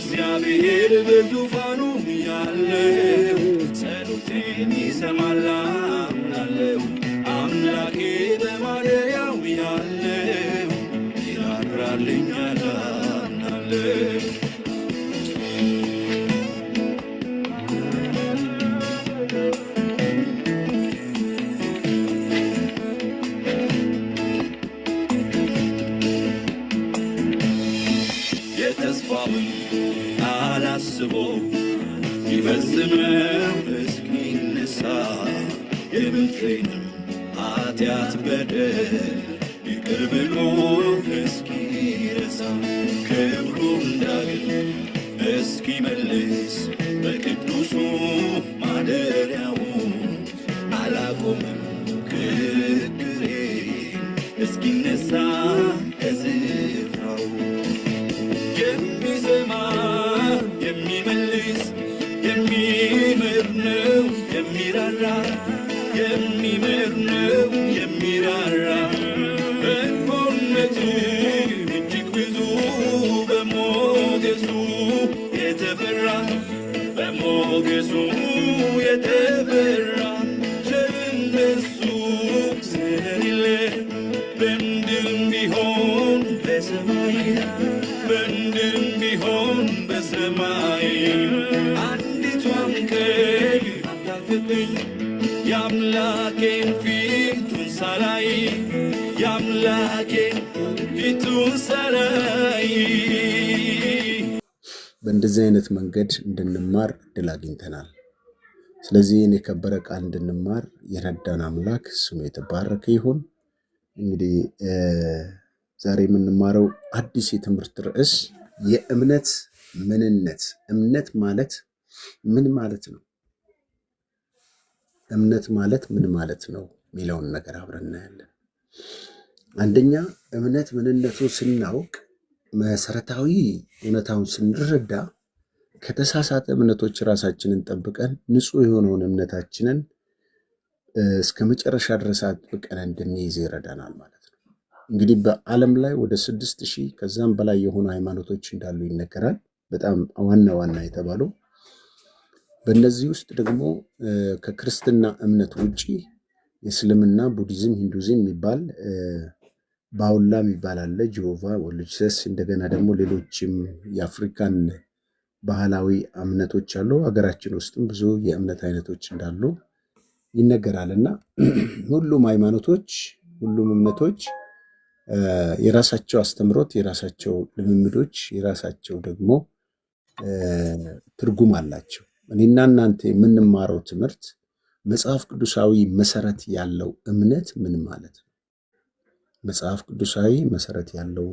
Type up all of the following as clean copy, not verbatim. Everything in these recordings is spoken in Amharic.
እግዚአብሔር በዙፋኑ ያለው ጸሎቴን ይሰማል አምናለሁ። አምላኬ በማደሪያው ያለው ይራራልኛል አምናለሁ። የተስፋውን አላስቦ ይፈጽመው እስኪነሳ የምድሬንም ኃጢአት በደል ይቅር ብሎ እስኪረሳ ክብሩን ዳግም እስኪመልስ በቅዱሱ ማደሪያው አላቆምም ክርክሬን እስኪነሳ ከስፍራው የሚሰማ የሚመልስ የሚምር ነው የሚራራ የሚምር ነው የሚራራ በጎነቱ እጅግ ብዙ በሞገሱ የተፈራ በሞገሱ የተፈራ ቸርነቱ ስለሌለ በምድርም ቢሆን በሰማይ በምድርም ቢሆን በሰማይ አንዲቷም ቀን አታልፍብኝ የአምላኬን ፊቱን ሳላይ የአምላኬን ፊቱን ሳላይ። በእንደዚህ አይነት መንገድ እንድንማር እድል አግኝተናል። ስለዚህ የከበረ ቃል እንድንማር የረዳን አምላክ ስሙ የተባረከ ይሁን። እንግዲህ ዛሬ የምንማረው አዲስ የትምህርት ርዕስ የእምነት ምንነት። እምነት ማለት ምን ማለት ነው? እምነት ማለት ምን ማለት ነው የሚለውን ነገር አብረን እናያለን። አንደኛ እምነት ምንነቱ ስናውቅ መሰረታዊ እውነታውን ስንረዳ ከተሳሳተ እምነቶች ራሳችንን ጠብቀን ንጹህ የሆነውን እምነታችንን እስከ መጨረሻ ድረስ አጥብቀን እንድንይዝ ይረዳናል ማለት ነው። እንግዲህ በዓለም ላይ ወደ 6000 ከዛም በላይ የሆኑ ሃይማኖቶች እንዳሉ ይነገራል። በጣም ዋና ዋና የተባሉ በእነዚህ ውስጥ ደግሞ ከክርስትና እምነት ውጪ የእስልምና፣ ቡዲዝም፣ ሂንዱይዝም የሚባል ባውላ የሚባል አለ፣ ጂሆቫ ወልጅሰስ፣ እንደገና ደግሞ ሌሎችም የአፍሪካን ባህላዊ እምነቶች አሉ። ሀገራችን ውስጥም ብዙ የእምነት አይነቶች እንዳሉ ይነገራልና ሁሉም ሃይማኖቶች፣ ሁሉም እምነቶች የራሳቸው አስተምሮት፣ የራሳቸው ልምምዶች፣ የራሳቸው ደግሞ ትርጉም አላቸው። እኔና እናንተ የምንማረው ትምህርት መጽሐፍ ቅዱሳዊ መሰረት ያለው እምነት ምን ማለት ነው? መጽሐፍ ቅዱሳዊ መሰረት ያለው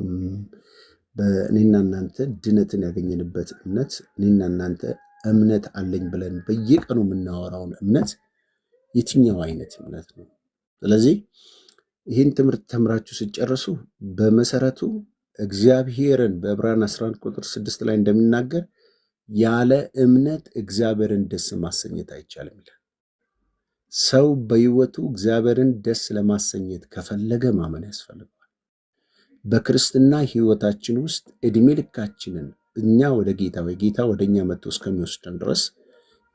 በእኔና እናንተ ድነትን ያገኘንበት እምነት፣ እኔና እናንተ እምነት አለኝ ብለን በየቀኑ የምናወራውን እምነት የትኛው አይነት እምነት ነው? ስለዚህ ይህን ትምህርት ተምራችሁ ሲጨርሱ በመሰረቱ እግዚአብሔርን በዕብራውያን 11 ቁጥር 6 ላይ እንደሚናገር ያለ እምነት እግዚአብሔርን ደስ ማሰኘት አይቻልም ይላል። ሰው በሕይወቱ እግዚአብሔርን ደስ ለማሰኘት ከፈለገ ማመን ያስፈልገዋል። በክርስትና ሕይወታችን ውስጥ እድሜ ልካችንን እኛ ወደ ጌታ ወይ ጌታ ወደ እኛ መጥቶ እስከሚወስደን ድረስ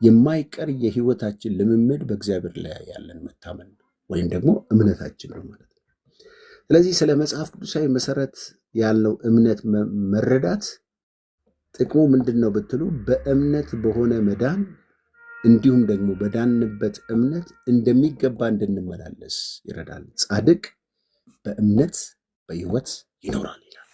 የማይቀር የሕይወታችን ልምምድ በእግዚአብሔር ላይ ያለን መታመን ወይም ደግሞ እምነታችን ነው ማለት ነው። ስለዚህ ስለ መጽሐፍ ቅዱሳዊ መሰረት ያለው እምነት መረዳት ጥቅሙ ምንድን ነው ብትሉ በእምነት በሆነ መዳን እንዲሁም ደግሞ በዳንበት እምነት እንደሚገባ እንድንመላለስ ይረዳል። ጻድቅ በእምነት በሕይወት ይኖራል ይላል።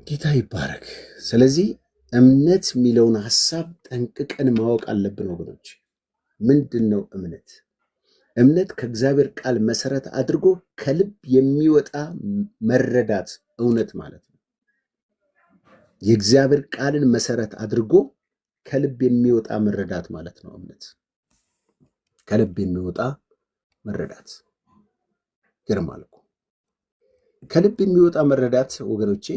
ጌታ ይባረክ። ስለዚህ እምነት የሚለውን ሐሳብ ጠንቅቀን ማወቅ አለብን ወገኖች። ምንድን ነው እምነት? እምነት ከእግዚአብሔር ቃል መሰረት አድርጎ ከልብ የሚወጣ መረዳት እውነት ማለት ነው። የእግዚአብሔር ቃልን መሰረት አድርጎ ከልብ የሚወጣ መረዳት ማለት ነው እምነት። ከልብ የሚወጣ መረዳት ይገርማል እኮ። ከልብ የሚወጣ መረዳት ወገኖቼ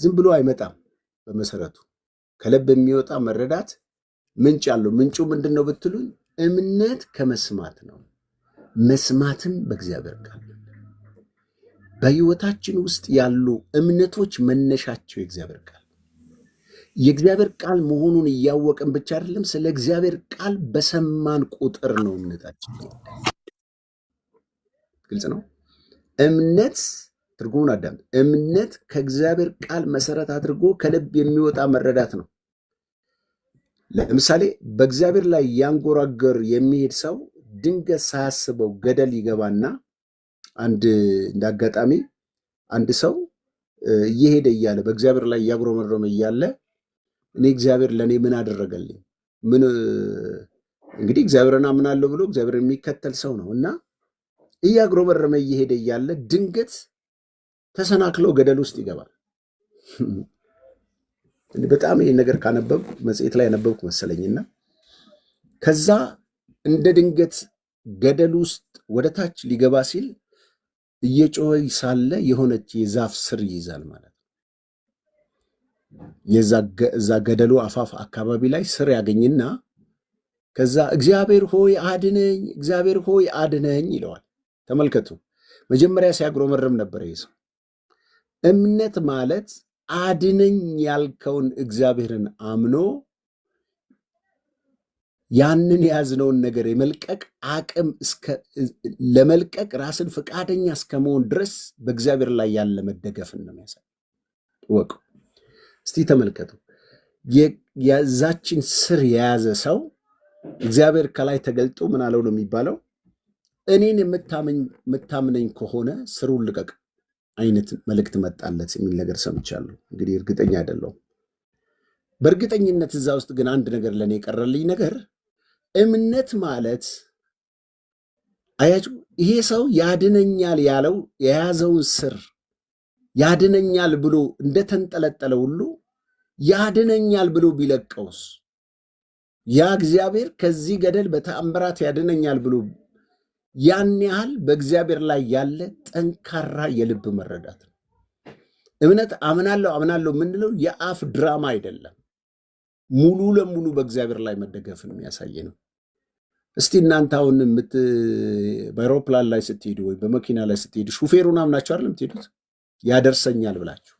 ዝም ብሎ አይመጣም። በመሰረቱ ከልብ የሚወጣ መረዳት ምንጭ አለው። ምንጩ ምንድን ነው ብትሉኝ እምነት ከመስማት ነው፣ መስማትም በእግዚአብሔር ቃል። በሕይወታችን ውስጥ ያሉ እምነቶች መነሻቸው የእግዚአብሔር ቃል መሆኑን እያወቅን ብቻ አይደለም፣ ስለ እግዚአብሔር ቃል በሰማን ቁጥር ነው እምነታችን። ግልጽ ነው። እምነት ትርጉሙን አዳምጥ። እምነት ከእግዚአብሔር ቃል መሰረት አድርጎ ከልብ የሚወጣ መረዳት ነው። ለምሳሌ በእግዚአብሔር ላይ ያንጎራገር የሚሄድ ሰው ድንገት ሳያስበው ገደል ይገባና እንደ አጋጣሚ አንድ ሰው እየሄደ እያለ በእግዚአብሔር ላይ እያጉረመረመ እያለ እኔ እግዚአብሔር ለእኔ ምን አደረገልኝ? ምን እንግዲህ እግዚአብሔርን አምናለሁ ብሎ እግዚአብሔር የሚከተል ሰው ነው እና እያጉረመረመ እየሄደ እያለ ድንገት ተሰናክሎ ገደል ውስጥ ይገባል። በጣም ይህን ነገር ካነበብኩ መጽሔት ላይ ያነበብኩ መሰለኝና ከዛ እንደ ድንገት ገደል ውስጥ ወደ ታች ሊገባ ሲል እየጮኸ ሳለ የሆነች የዛፍ ስር ይይዛል ማለት ነው። የዛ ገደሉ አፋፍ አካባቢ ላይ ስር ያገኝና ከዛ እግዚአብሔር ሆይ አድነኝ፣ እግዚአብሔር ሆይ አድነኝ ይለዋል። ተመልከቱ፣ መጀመሪያ ሲያጉረመርም ነበር ይህ ሰው። እምነት ማለት አድነኝ ያልከውን እግዚአብሔርን አምኖ ያንን የያዝነውን ነገር የመልቀቅ አቅም ለመልቀቅ ራስን ፈቃደኛ እስከመሆን ድረስ በእግዚአብሔር ላይ ያለ መደገፍን ነው የሚያሳይ። ወቁ እስቲ ተመልከቱ። የዛችን ስር የያዘ ሰው እግዚአብሔር ከላይ ተገልጦ ምን አለው ነው የሚባለው? እኔን የምታምነኝ ከሆነ ስሩን ልቀቅ አይነት መልእክት መጣለት የሚል ነገር ሰምቻለሁ። እንግዲህ እርግጠኛ አይደለሁም። በእርግጠኝነት እዛ ውስጥ ግን አንድ ነገር ለእኔ የቀረልኝ ነገር እምነት ማለት አያችሁ፣ ይሄ ሰው ያድነኛል ያለው የያዘውን ስር ያድነኛል ብሎ እንደተንጠለጠለ ሁሉ ያድነኛል ብሎ ቢለቀውስ ያ እግዚአብሔር ከዚህ ገደል በተአምራት ያድነኛል ብሎ ያን ያህል በእግዚአብሔር ላይ ያለ ጠንካራ የልብ መረዳት ነው። እምነት አምናለሁ የምንለው የአፍ ድራማ አይደለም። ሙሉ ለሙሉ በእግዚአብሔር ላይ መደገፍን የሚያሳይ ነው። እስቲ እናንተ አሁን በአውሮፕላን ላይ ስትሄዱ ወይ በመኪና ላይ ስትሄዱ ሹፌሩን አምናችሁ አይደለም የምትሄዱት? ያደርሰኛል ብላችሁ።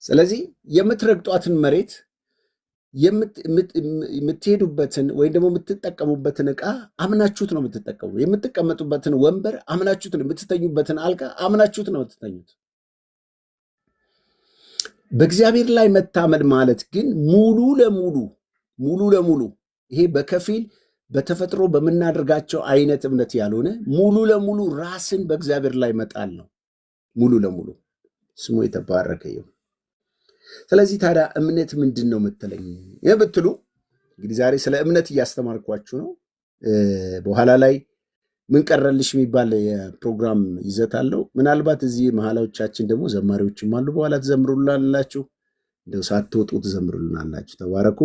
ስለዚህ የምትረግጧትን መሬት የምትሄዱበትን ወይም ደግሞ የምትጠቀሙበትን ዕቃ አምናችሁት ነው የምትጠቀሙ። የምትቀመጡበትን ወንበር አምናችሁት ነው፣ የምትተኙበትን አልጋ አምናችሁት ነው የምትተኙት። በእግዚአብሔር ላይ መታመን ማለት ግን ሙሉ ለሙሉ ይሄ በከፊል በተፈጥሮ በምናደርጋቸው አይነት እምነት ያልሆነ ሙሉ ለሙሉ ራስን በእግዚአብሔር ላይ መጣል ነው። ሙሉ ለሙሉ ስሙ የተባረከ ይሁን። ስለዚህ ታዲያ እምነት ምንድን ነው የምትለኝ ብትሉ እንግዲህ ዛሬ ስለ እምነት እያስተማርኳችሁ ነው። በኋላ ላይ ምን ቀረልሽ የሚባል የፕሮግራም ይዘት አለው። ምናልባት እዚህ መሀላዎቻችን ደግሞ ዘማሪዎችም አሉ። በኋላ ትዘምሩልናላችሁ፣ እንደው ሳትወጡ ትዘምሩልናላችሁ። ተባረኩ።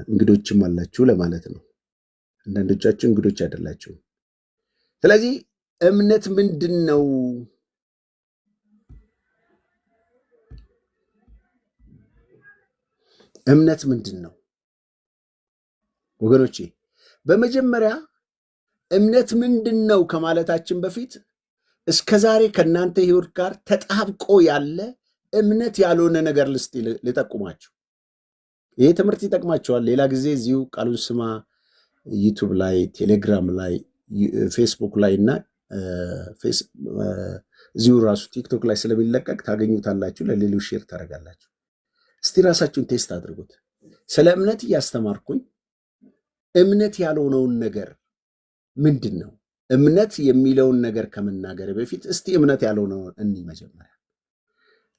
እንግዶችም አላችሁ ለማለት ነው። አንዳንዶቻችሁ እንግዶች አይደላችሁም። ስለዚህ እምነት ምንድን ነው? እምነት ምንድን ነው ወገኖቼ? በመጀመሪያ እምነት ምንድን ነው ከማለታችን በፊት እስከ ዛሬ ከእናንተ ሕይወት ጋር ተጣብቆ ያለ እምነት ያልሆነ ነገር ልጠቁማችሁ። ይሄ ትምህርት ይጠቅማቸዋል። ሌላ ጊዜ እዚሁ ቃሉን ስማ ዩቱብ ላይ፣ ቴሌግራም ላይ፣ ፌስቡክ ላይ እና እዚሁ ራሱ ቲክቶክ ላይ ስለሚለቀቅ ታገኙታላችሁ። ለሌሎች ሼር ታደርጋላችሁ። እስቲ ራሳችሁን ቴስት አድርጉት። ስለ እምነት እያስተማርኩኝ እምነት ያልሆነውን ነገር ምንድን ነው? እምነት የሚለውን ነገር ከመናገር በፊት እስቲ እምነት ያልሆነውን እንይ። መጀመሪያ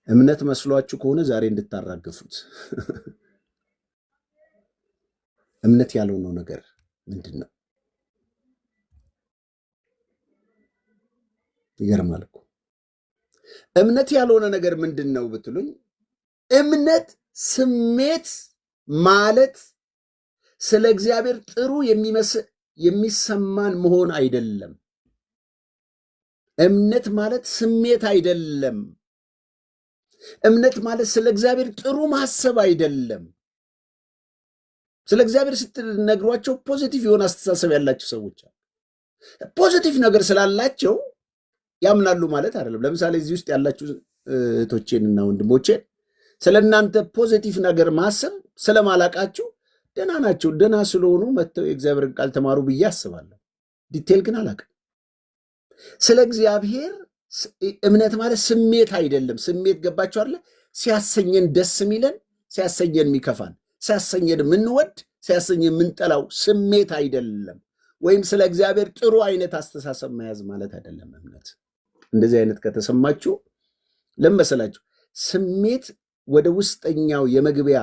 እምነት መስሏችሁ ከሆነ ዛሬ እንድታራግፉት። እምነት ያልሆነው ነገር ምንድን ነው? ይገርማል እኮ። እምነት ያልሆነ ነገር ምንድን ነው ብትሉኝ፣ እምነት ስሜት ማለት ስለ እግዚአብሔር ጥሩ የሚሰማን መሆን አይደለም። እምነት ማለት ስሜት አይደለም። እምነት ማለት ስለ እግዚአብሔር ጥሩ ማሰብ አይደለም። ስለ እግዚአብሔር ስትነግሯቸው ፖዚቲቭ የሆነ አስተሳሰብ ያላቸው ሰዎች አሉ። ፖዚቲቭ ነገር ስላላቸው ያምናሉ ማለት አይደለም። ለምሳሌ እዚህ ውስጥ ያላችሁ እህቶቼንና ወንድሞቼን ስለ እናንተ ፖዚቲቭ ነገር ማሰብ ስለማላቃችሁ ደህና ናቸው፣ ደህና ስለሆኑ መጥተው የእግዚአብሔርን ቃል ተማሩ ብዬ አስባለሁ። ዲቴል ግን አላውቅም። ስለ እግዚአብሔር እምነት ማለት ስሜት አይደለም። ስሜት ገባችሁ አለ? ሲያሰኘን ደስ የሚለን፣ ሲያሰኘን የሚከፋን፣ ሲያሰኘን የምንወድ፣ ሲያሰኘን የምንጠላው ስሜት አይደለም። ወይም ስለ እግዚአብሔር ጥሩ አይነት አስተሳሰብ መያዝ ማለት አይደለም እምነት። እንደዚህ አይነት ከተሰማችሁ ለመሰላችሁ ስሜት ወደ ውስጠኛው የመግቢያ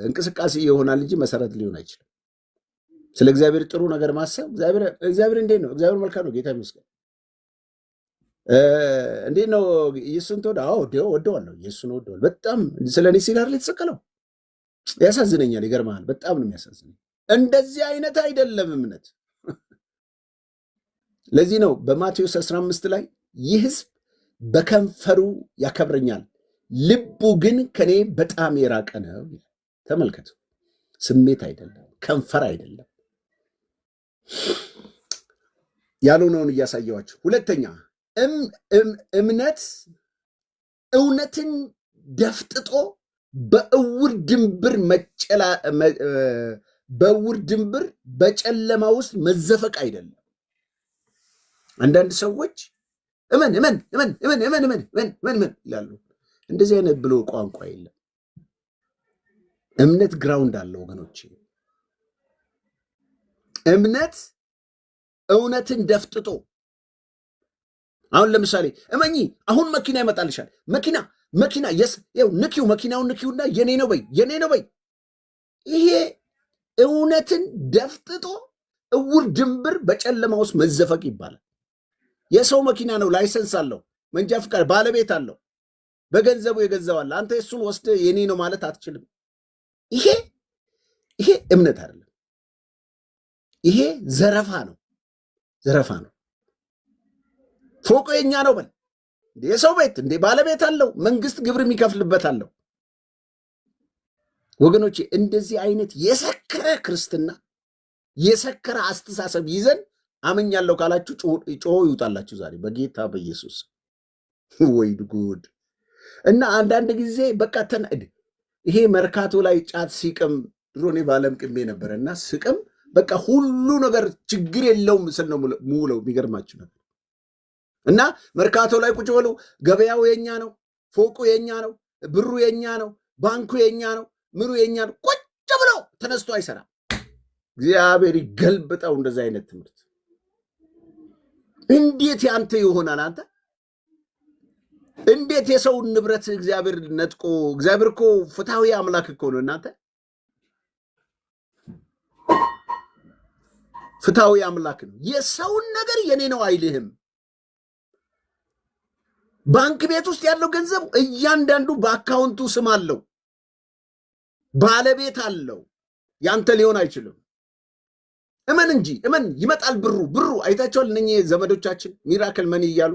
እንቅስቃሴ ይሆናል እንጂ መሰረት ሊሆን አይችልም። ስለ እግዚአብሔር ጥሩ ነገር ማሰብ እግዚአብሔር እንዴት ነው? እግዚአብሔር መልካም ነው፣ ጌታ ይመስገን። እንዴት ነው? ኢየሱስን ትወደዋለህ? ወደዋለሁ፣ ኢየሱስን ወደዋለሁ በጣም። ስለ እኔ ሲል አይደል የተሰቀለው? ያሳዝነኛል፣ ይገርምሃል፣ በጣም ነው የሚያሳዝነኝ። እንደዚህ አይነት አይደለም እምነት። ለዚህ ነው በማቴዎስ 15 ላይ ይህ ሕዝብ በከንፈሩ ያከብረኛል፣ ልቡ ግን ከኔ በጣም የራቀ ነው። ተመልከቱ፣ ስሜት አይደለም፣ ከንፈር አይደለም። ያልሆነውን እያሳየዋችሁ። ሁለተኛ እምነት እውነትን ደፍጥጦ በእውር ድንብር በጨለማ ውስጥ መዘፈቅ አይደለም። አንዳንድ ሰዎች እመን ይላሉ። እንደዚህ አይነት ብሎ ቋንቋ የለም። እምነት ግራውንድ አለው ወገኖች። እምነት እውነትን ደፍጥጦ፣ አሁን ለምሳሌ እመኚ፣ አሁን መኪና ይመጣልሻል። መኪና የስ ንኪው፣ መኪናውን ንኪውና የኔ ነው በይ። ይሄ እውነትን ደፍጥጦ እውር ድንብር በጨለማ ውስጥ መዘፈቅ ይባላል። የሰው መኪና ነው፣ ላይሰንስ አለው፣ መንጃ ፍቃድ ባለቤት አለው፣ በገንዘቡ የገዛዋል። አንተ እሱን ወስደህ የኔ ነው ማለት አትችልም። ይሄ እምነት አይደለም። ይሄ ዘረፋ ነው። ፎቆ የኛ ነው በል። የሰው ቤት እንዴ ባለቤት አለው፣ መንግስት ግብር የሚከፍልበት አለው። ወገኖቼ እንደዚህ አይነት የሰከረ ክርስትና፣ የሰከረ አስተሳሰብ ይዘን አመኛለሁ ካላችሁ ጮሆ ይውጣላችሁ ዛሬ በጌታ በኢየሱስ። ወይ ጉድ! እና አንዳንድ ጊዜ በቃ ይሄ መርካቶ ላይ ጫት ሲቅም ድሮ እኔ ባለም ቅሜ ነበረ እና ስቅም በቃ ሁሉ ነገር ችግር የለውም ስል ነው ሙለው። የሚገርማችሁ ነገር እና መርካቶ ላይ ቁጭ በሉ፣ ገበያው የኛ ነው፣ ፎቁ የኛ ነው፣ ብሩ የኛ ነው፣ ባንኩ የኛ ነው፣ ምኑ የኛ ነው። ቁጭ ብሎ ተነስቶ አይሰራም። እግዚአብሔር ይገልብጠው እንደዚህ አይነት ትምህርት። እንዴት ያንተ ይሆናል? አንተ እንዴት የሰውን ንብረት እግዚአብሔር ነጥቆ? እግዚአብሔር እኮ ፍትሐዊ አምላክ እኮ ነው እናንተ። ፍትሐዊ አምላክ ነው። የሰውን ነገር የኔ ነው አይልህም። ባንክ ቤት ውስጥ ያለው ገንዘብ እያንዳንዱ በአካውንቱ ስም አለው፣ ባለቤት አለው። ያንተ ሊሆን አይችልም። እመን እንጂ እመን። ይመጣል ብሩ። አይታቸዋል እነኚህ ዘመዶቻችን ሚራክል መኒ እያሉ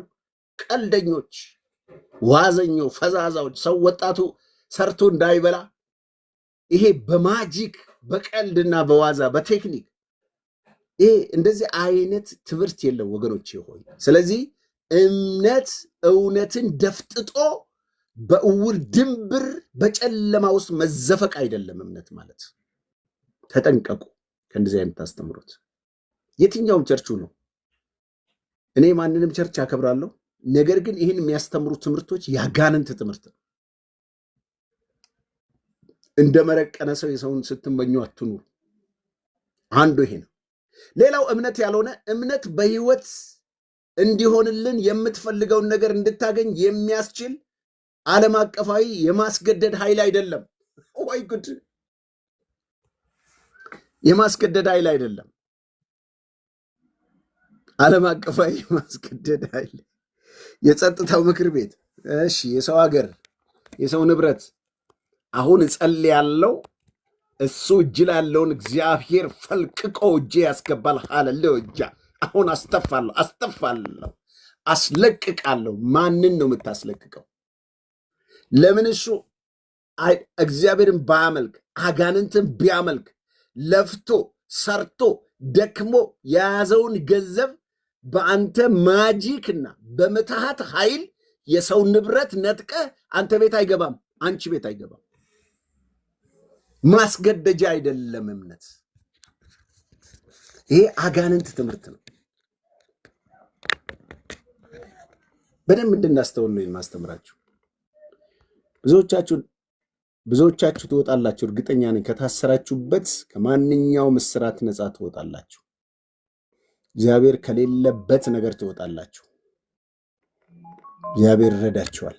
ቀልደኞች፣ ዋዘኞች፣ ፈዛዛዎች፣ ሰው ወጣቱ ሰርቶ እንዳይበላ ይሄ በማጂክ በቀልድና በዋዛ በቴክኒክ ይሄ እንደዚህ አይነት ትምህርት የለው ወገኖች ሆይ። ስለዚህ እምነት እውነትን ደፍጥጦ በእውር ድንብር በጨለማ ውስጥ መዘፈቅ አይደለም እምነት ማለት። ተጠንቀቁ ከእንደዚህ አይነት አስተምሮት። የትኛውም ቸርቹ ነው። እኔ ማንንም ቸርች አከብራለሁ። ነገር ግን ይህን የሚያስተምሩ ትምህርቶች ያጋንንት ትምህርት ነው። እንደመረቀነ ሰው የሰውን ስትመኙ አትኑሩ። አንዱ ይሄ ነው። ሌላው እምነት ያልሆነ እምነት በህይወት እንዲሆንልን የምትፈልገውን ነገር እንድታገኝ የሚያስችል ዓለም አቀፋዊ የማስገደድ ኃይል አይደለም። ወይ ጉድ! የማስገደድ ኃይል አይደለም። ዓለም አቀፋዊ የማስገደድ ኃይል፣ የጸጥታው ምክር ቤት፣ እሺ፣ የሰው ሀገር፣ የሰው ንብረት። አሁን እጸልያለሁ እሱ እጅ ላለውን እግዚአብሔር ፈልቅቆ እጄ ያስገባል። ሃሌሉያ! አሁን አስተፋለሁ፣ አስለቅቃለሁ። ማንን ነው የምታስለቅቀው? ለምን እሱ እግዚአብሔርን ባያመልክ አጋንንትን ቢያመልክ ለፍቶ ሰርቶ ደክሞ የያዘውን ገንዘብ በአንተ ማጂክና በምትሃት ኃይል የሰው ንብረት ነጥቀ አንተ ቤት አይገባም፣ አንቺ ቤት አይገባም። ማስገደጃ አይደለም እምነት። ይሄ አጋንንት ትምህርት ነው። በደንብ እንድናስተውል ነው የማስተምራችሁ። ብዙዎቻችሁ ትወጣላችሁ፣ እርግጠኛ ነኝ። ከታሰራችሁበት ከማንኛውም እስራት ነፃ ትወጣላችሁ። እግዚአብሔር ከሌለበት ነገር ትወጣላችሁ። እግዚአብሔር ይረዳችኋል።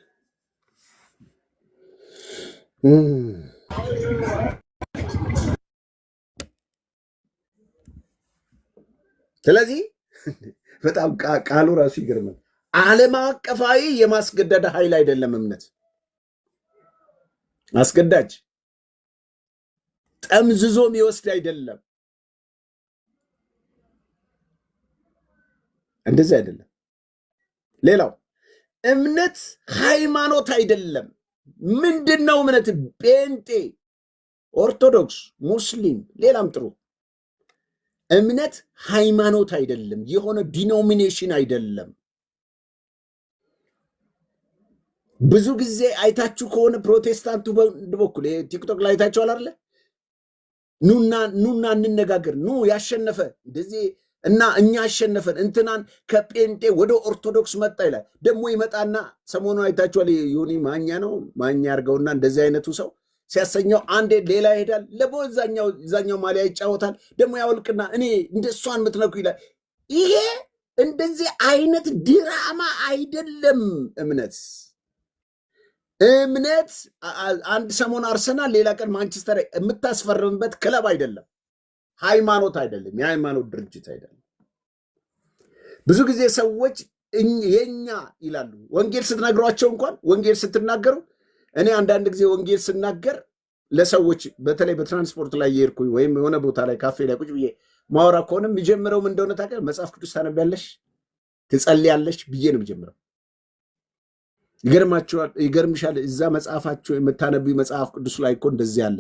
ስለዚህ በጣም ቃሉ ራሱ ይገርማል። ዓለም አቀፋዊ የማስገደድ ኃይል አይደለም እምነት። አስገዳጅ ጠምዝዞ የሚወስድ አይደለም። እንደዚህ አይደለም። ሌላው እምነት ሃይማኖት አይደለም። ምንድን ነው እምነት? ጴንጤ፣ ኦርቶዶክስ፣ ሙስሊም፣ ሌላም ጥሩ። እምነት ሃይማኖት አይደለም። የሆነ ዲኖሚኔሽን አይደለም። ብዙ ጊዜ አይታችሁ ከሆነ ፕሮቴስታንቱ በኩል ቲክቶክ ላይ አይታችኋል አይደለ? ኑና እንነጋገር፣ ኑ ያሸነፈ እንደዚህ እና እኛ አሸነፈን እንትናን ከጴንጤ ወደ ኦርቶዶክስ መጣ ይላል። ደግሞ ይመጣና ሰሞኑን አይታችኋል። ዮኒ ማኛ ነው ማኛ ያርገውና እንደዚህ አይነቱ ሰው ሲያሰኘው አንዴ ሌላ ይሄዳል። ለቦ እዛኛው ማሊያ ይጫወታል። ደግሞ ያወልቅና እኔ እንደሷን ምትነኩ ይላል። ይሄ እንደዚህ አይነት ድራማ አይደለም እምነት። እምነት አንድ ሰሞን አርሰናል፣ ሌላ ቀን ማንቸስተር የምታስፈርምበት ክለብ አይደለም። ሃይማኖት አይደለም። የሃይማኖት ድርጅት አይደለም። ብዙ ጊዜ ሰዎች የኛ ይላሉ። ወንጌል ስትነግሯቸው እንኳን ወንጌል ስትናገሩ እኔ አንዳንድ ጊዜ ወንጌል ስናገር ለሰዎች በተለይ በትራንስፖርት ላይ የሄድኩኝ ወይም የሆነ ቦታ ላይ ካፌ ላይ ቁጭ ብዬ ማወራ ከሆነ የሚጀምረው ምን እንደሆነ ታውቃለህ? መጽሐፍ ቅዱስ ታነቢያለሽ፣ ትጸልያለሽ ብዬ ነው የሚጀምረው። ይገርምሻል። እዛ መጽሐፋቸው የምታነቢው መጽሐፍ ቅዱስ ላይ እኮ እንደዚህ አለ።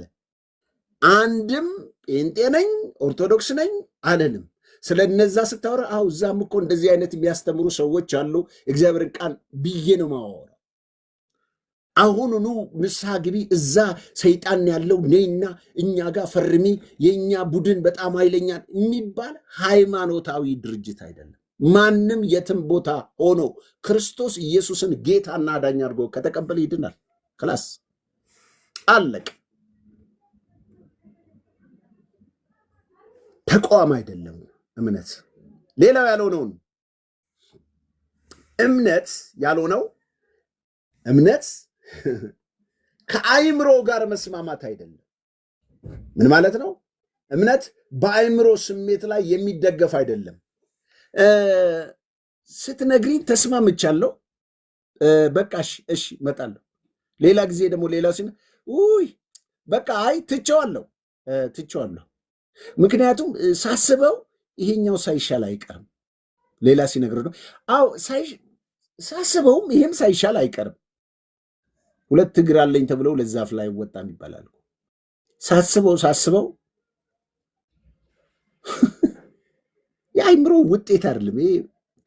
አንድም ጴንጤ ነኝ ኦርቶዶክስ ነኝ አለንም። ስለ እነዛ ስታወራ እዛም እኮ እንደዚህ አይነት የሚያስተምሩ ሰዎች አሉ እግዚአብሔርን ቃል ብዬ ነው ማወራ። አሁኑኑ ንስሐ ግቢ፣ እዛ ሰይጣን ያለው ነይና እኛ ጋር ፈርሚ፣ የእኛ ቡድን በጣም ኃይለኛ የሚባል ሃይማኖታዊ ድርጅት አይደለም። ማንም የትም ቦታ ሆኖ ክርስቶስ ኢየሱስን ጌታና አዳኝ አድርጎ ከተቀበለ ይድናል። ክላስ አለቅ። ተቋም አይደለም እምነት። ሌላው ያልሆነውን እምነት ያልሆነው እምነት ከአይምሮ ጋር መስማማት አይደለም። ምን ማለት ነው? እምነት በአይምሮ ስሜት ላይ የሚደገፍ አይደለም። ስትነግሪኝ ተስማምቻለሁ፣ በቃ እሺ እመጣለሁ። ሌላ ጊዜ ደግሞ ሌላው ሲነ በቃ ትቼዋለሁ። ምክንያቱም ሳስበው ይሄኛው ሳይሻል አይቀርም። ሌላ ሲነግረው ነው ሳስበውም ይሄም ሳይሻል አይቀርም። ሁለት እግር አለኝ ተብለው ለዛፍ ላይ ወጣም ይባላል። ሳስበው የአይምሮ ውጤት አይደለም። ይሄ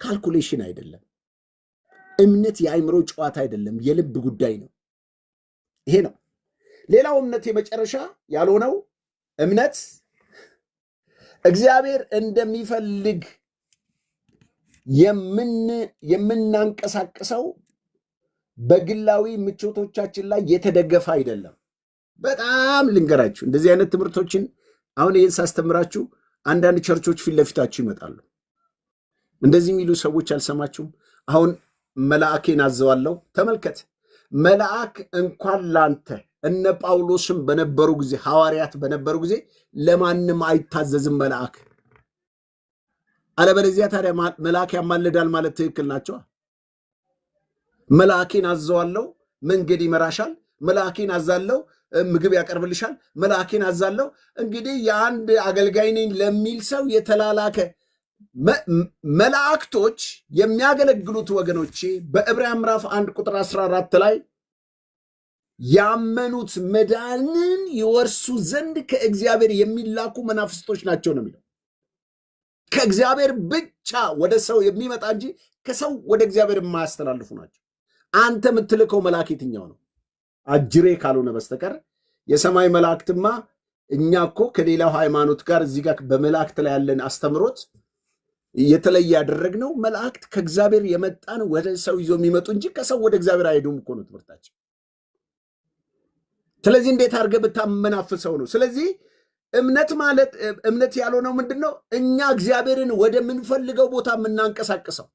ካልኩሌሽን አይደለም። እምነት የአይምሮ ጨዋታ አይደለም፣ የልብ ጉዳይ ነው። ይሄ ነው። ሌላው እምነት የመጨረሻ ያልሆነው እምነት እግዚአብሔር እንደሚፈልግ የምናንቀሳቅሰው በግላዊ ምቾቶቻችን ላይ የተደገፈ አይደለም። በጣም ልንገራችሁ፣ እንደዚህ አይነት ትምህርቶችን አሁን ይህን ሳስተምራችሁ አንዳንድ ቸርቾች ፊት ለፊታችሁ ይመጣሉ። እንደዚህ የሚሉ ሰዎች አልሰማችሁም? አሁን መልአኬን አዘዋለሁ። ተመልከት፣ መልአክ እንኳን ላንተ እነ ጳውሎስም በነበሩ ጊዜ ሐዋርያት በነበሩ ጊዜ ለማንም አይታዘዝም መልአክ። አለበለዚያ ታዲያ መልአክ ያማልዳል ማለት ትክክል ናቸው። መልአኬን አዘዋለሁ፣ መንገድ ይመራሻል። መልአኬን አዛለሁ፣ ምግብ ያቀርብልሻል። መልአኬን አዛለሁ። እንግዲህ የአንድ አገልጋይ ነኝ ለሚል ሰው የተላላከ መላእክቶች የሚያገለግሉት ወገኖቼ በዕብራውያን ምዕራፍ 1 ቁጥር 14 ላይ ያመኑት መዳንን ይወርሱ ዘንድ ከእግዚአብሔር የሚላኩ መናፍስቶች ናቸው ነው የሚለው። ከእግዚአብሔር ብቻ ወደ ሰው የሚመጣ እንጂ ከሰው ወደ እግዚአብሔር የማያስተላልፉ ናቸው። አንተ የምትልከው መልአክ የትኛው ነው? አጅሬ ካልሆነ በስተቀር የሰማይ መላእክትማ እኛ እኮ ከሌላው ሃይማኖት ጋር እዚህ ጋር በመላእክት ላይ ያለን አስተምሮት የተለየ ያደረግነው መላእክት ከእግዚአብሔር የመጣን ወደ ሰው ይዞ የሚመጡ እንጂ ከሰው ወደ እግዚአብሔር አይሄዱም እኮ ነው ትምህርታቸው። ስለዚህ እንዴት አድርገህ ብታመናፍሰው ነው? ስለዚህ እምነት ማለት እምነት ያልሆነው ምንድን ነው? እኛ እግዚአብሔርን ወደምንፈልገው ቦታ የምናንቀሳቅሰው።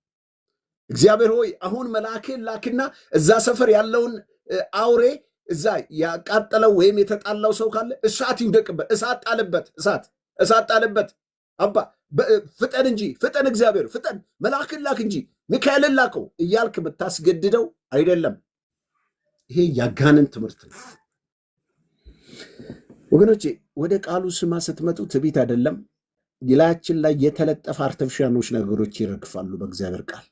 እግዚአብሔር ሆይ አሁን መልአክህን ላክና እዛ ሰፈር ያለውን አውሬ እዛ ያቃጠለው ወይም የተጣላው ሰው ካለ እሳት ይውደቅበት፣ እሳት ጣልበት። አባ ፍጠን እንጂ ፍጠን፣ እግዚአብሔር ፍጠን፣ መልአክን ላክ እንጂ ሚካኤልን ላከው እያልክ ብታስገድደው አይደለም። ይሄ ያጋንን ትምህርት ነው ወገኖቼ። ወደ ቃሉ ስማ ስትመጡ ትዕቢት አይደለም። ላያችን ላይ የተለጠፈ አርተፊሻሎች ነገሮች ይረግፋሉ በእግዚአብሔር ቃል።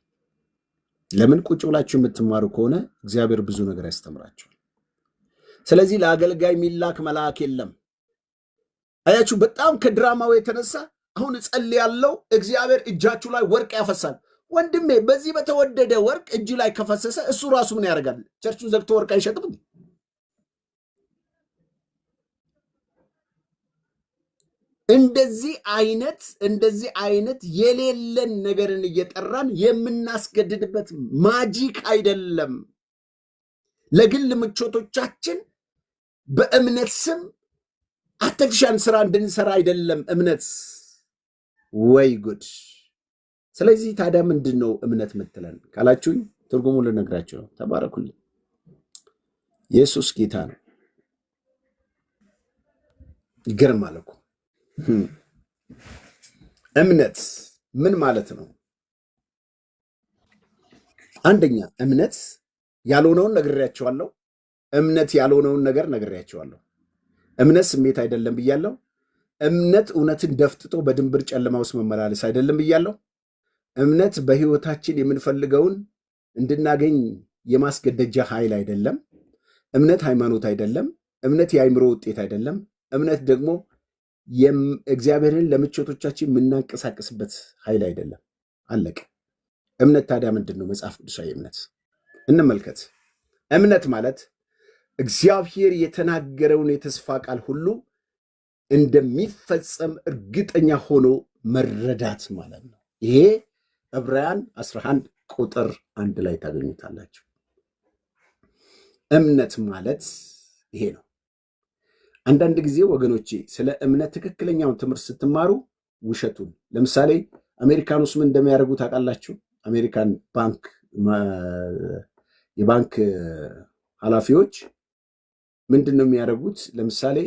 ለምን ቁጭ ብላችሁ የምትማሩ ከሆነ እግዚአብሔር ብዙ ነገር ያስተምራችኋል። ስለዚህ ለአገልጋይ የሚላክ መልአክ የለም። አያችሁ፣ በጣም ከድራማው የተነሳ አሁን እጸልያለሁ፣ እግዚአብሔር እጃችሁ ላይ ወርቅ ያፈሳል። ወንድሜ በዚህ በተወደደ ወርቅ እጅ ላይ ከፈሰሰ እሱ ራሱ ምን ያደርጋል? ቸርቹን ዘግቶ ወርቅ አይሸጥም? እንደዚህ አይነት የሌለን ነገርን እየጠራን የምናስገድድበት ማጂክ አይደለም። ለግል ምቾቶቻችን በእምነት ስም አርቲፊሻል ስራ እንድንሰራ አይደለም እምነት። ወይ ጉድ! ስለዚህ ታዲያ ምንድን ነው እምነት ምትለን ካላችሁኝ ትርጉሙ ልነግራችሁ ነው። ተባረኩልኝ። ኢየሱስ ጌታ ነው። ይገርማል እኮ እምነት ምን ማለት ነው? አንደኛ እምነት ያልሆነውን ነግሬያቸዋለሁ። እምነት ያልሆነውን ነገር ነግሬያቸዋለሁ። እምነት ስሜት አይደለም ብያለሁ። እምነት እውነትን ደፍጥጦ በድንብር ጨለማ ውስጥ መመላለስ አይደለም ብያለሁ። እምነት በህይወታችን የምንፈልገውን እንድናገኝ የማስገደጃ ኃይል አይደለም። እምነት ሃይማኖት አይደለም። እምነት የአእምሮ ውጤት አይደለም። እምነት ደግሞ እግዚአብሔርን ለምቾቶቻችን የምናንቀሳቀስበት ኃይል አይደለም። አለቀ። እምነት ታዲያ ምንድን ነው? መጽሐፍ ቅዱሳዊ እምነት እንመልከት። እምነት ማለት እግዚአብሔር የተናገረውን የተስፋ ቃል ሁሉ እንደሚፈጸም እርግጠኛ ሆኖ መረዳት ማለት ነው። ይሄ ዕብራውያን 11 ቁጥር 1 ላይ ታገኙታላችሁ። እምነት ማለት ይሄ ነው። አንዳንድ ጊዜ ወገኖቼ ስለ እምነት ትክክለኛውን ትምህርት ስትማሩ ውሸቱን፣ ለምሳሌ አሜሪካን ውስጥ ምን እንደሚያደርጉ ታውቃላችሁ? አሜሪካን ባንክ የባንክ ኃላፊዎች ምንድን ነው የሚያደርጉት? ለምሳሌ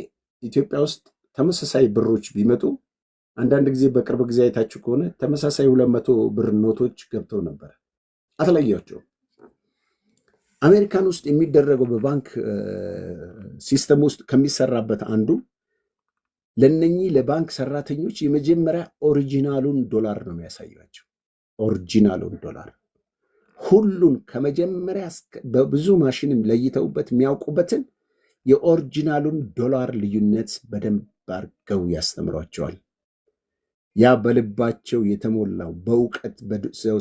ኢትዮጵያ ውስጥ ተመሳሳይ ብሮች ቢመጡ አንዳንድ ጊዜ በቅርብ ጊዜ አይታችሁ ከሆነ ተመሳሳይ 200 ብር ኖቶች ገብተው ነበር። አትለያቸውም። አሜሪካን ውስጥ የሚደረገው በባንክ ሲስተም ውስጥ ከሚሰራበት አንዱ ለነኚህ ለባንክ ሰራተኞች የመጀመሪያ ኦሪጂናሉን ዶላር ነው የሚያሳያቸው። ኦሪጂናሉን ዶላር ሁሉን ከመጀመሪያ በብዙ ማሽንም ለይተውበት የሚያውቁበትን የኦሪጂናሉን ዶላር ልዩነት በደንብ አድርገው ያስተምሯቸዋል። ያ በልባቸው የተሞላው በእውቀት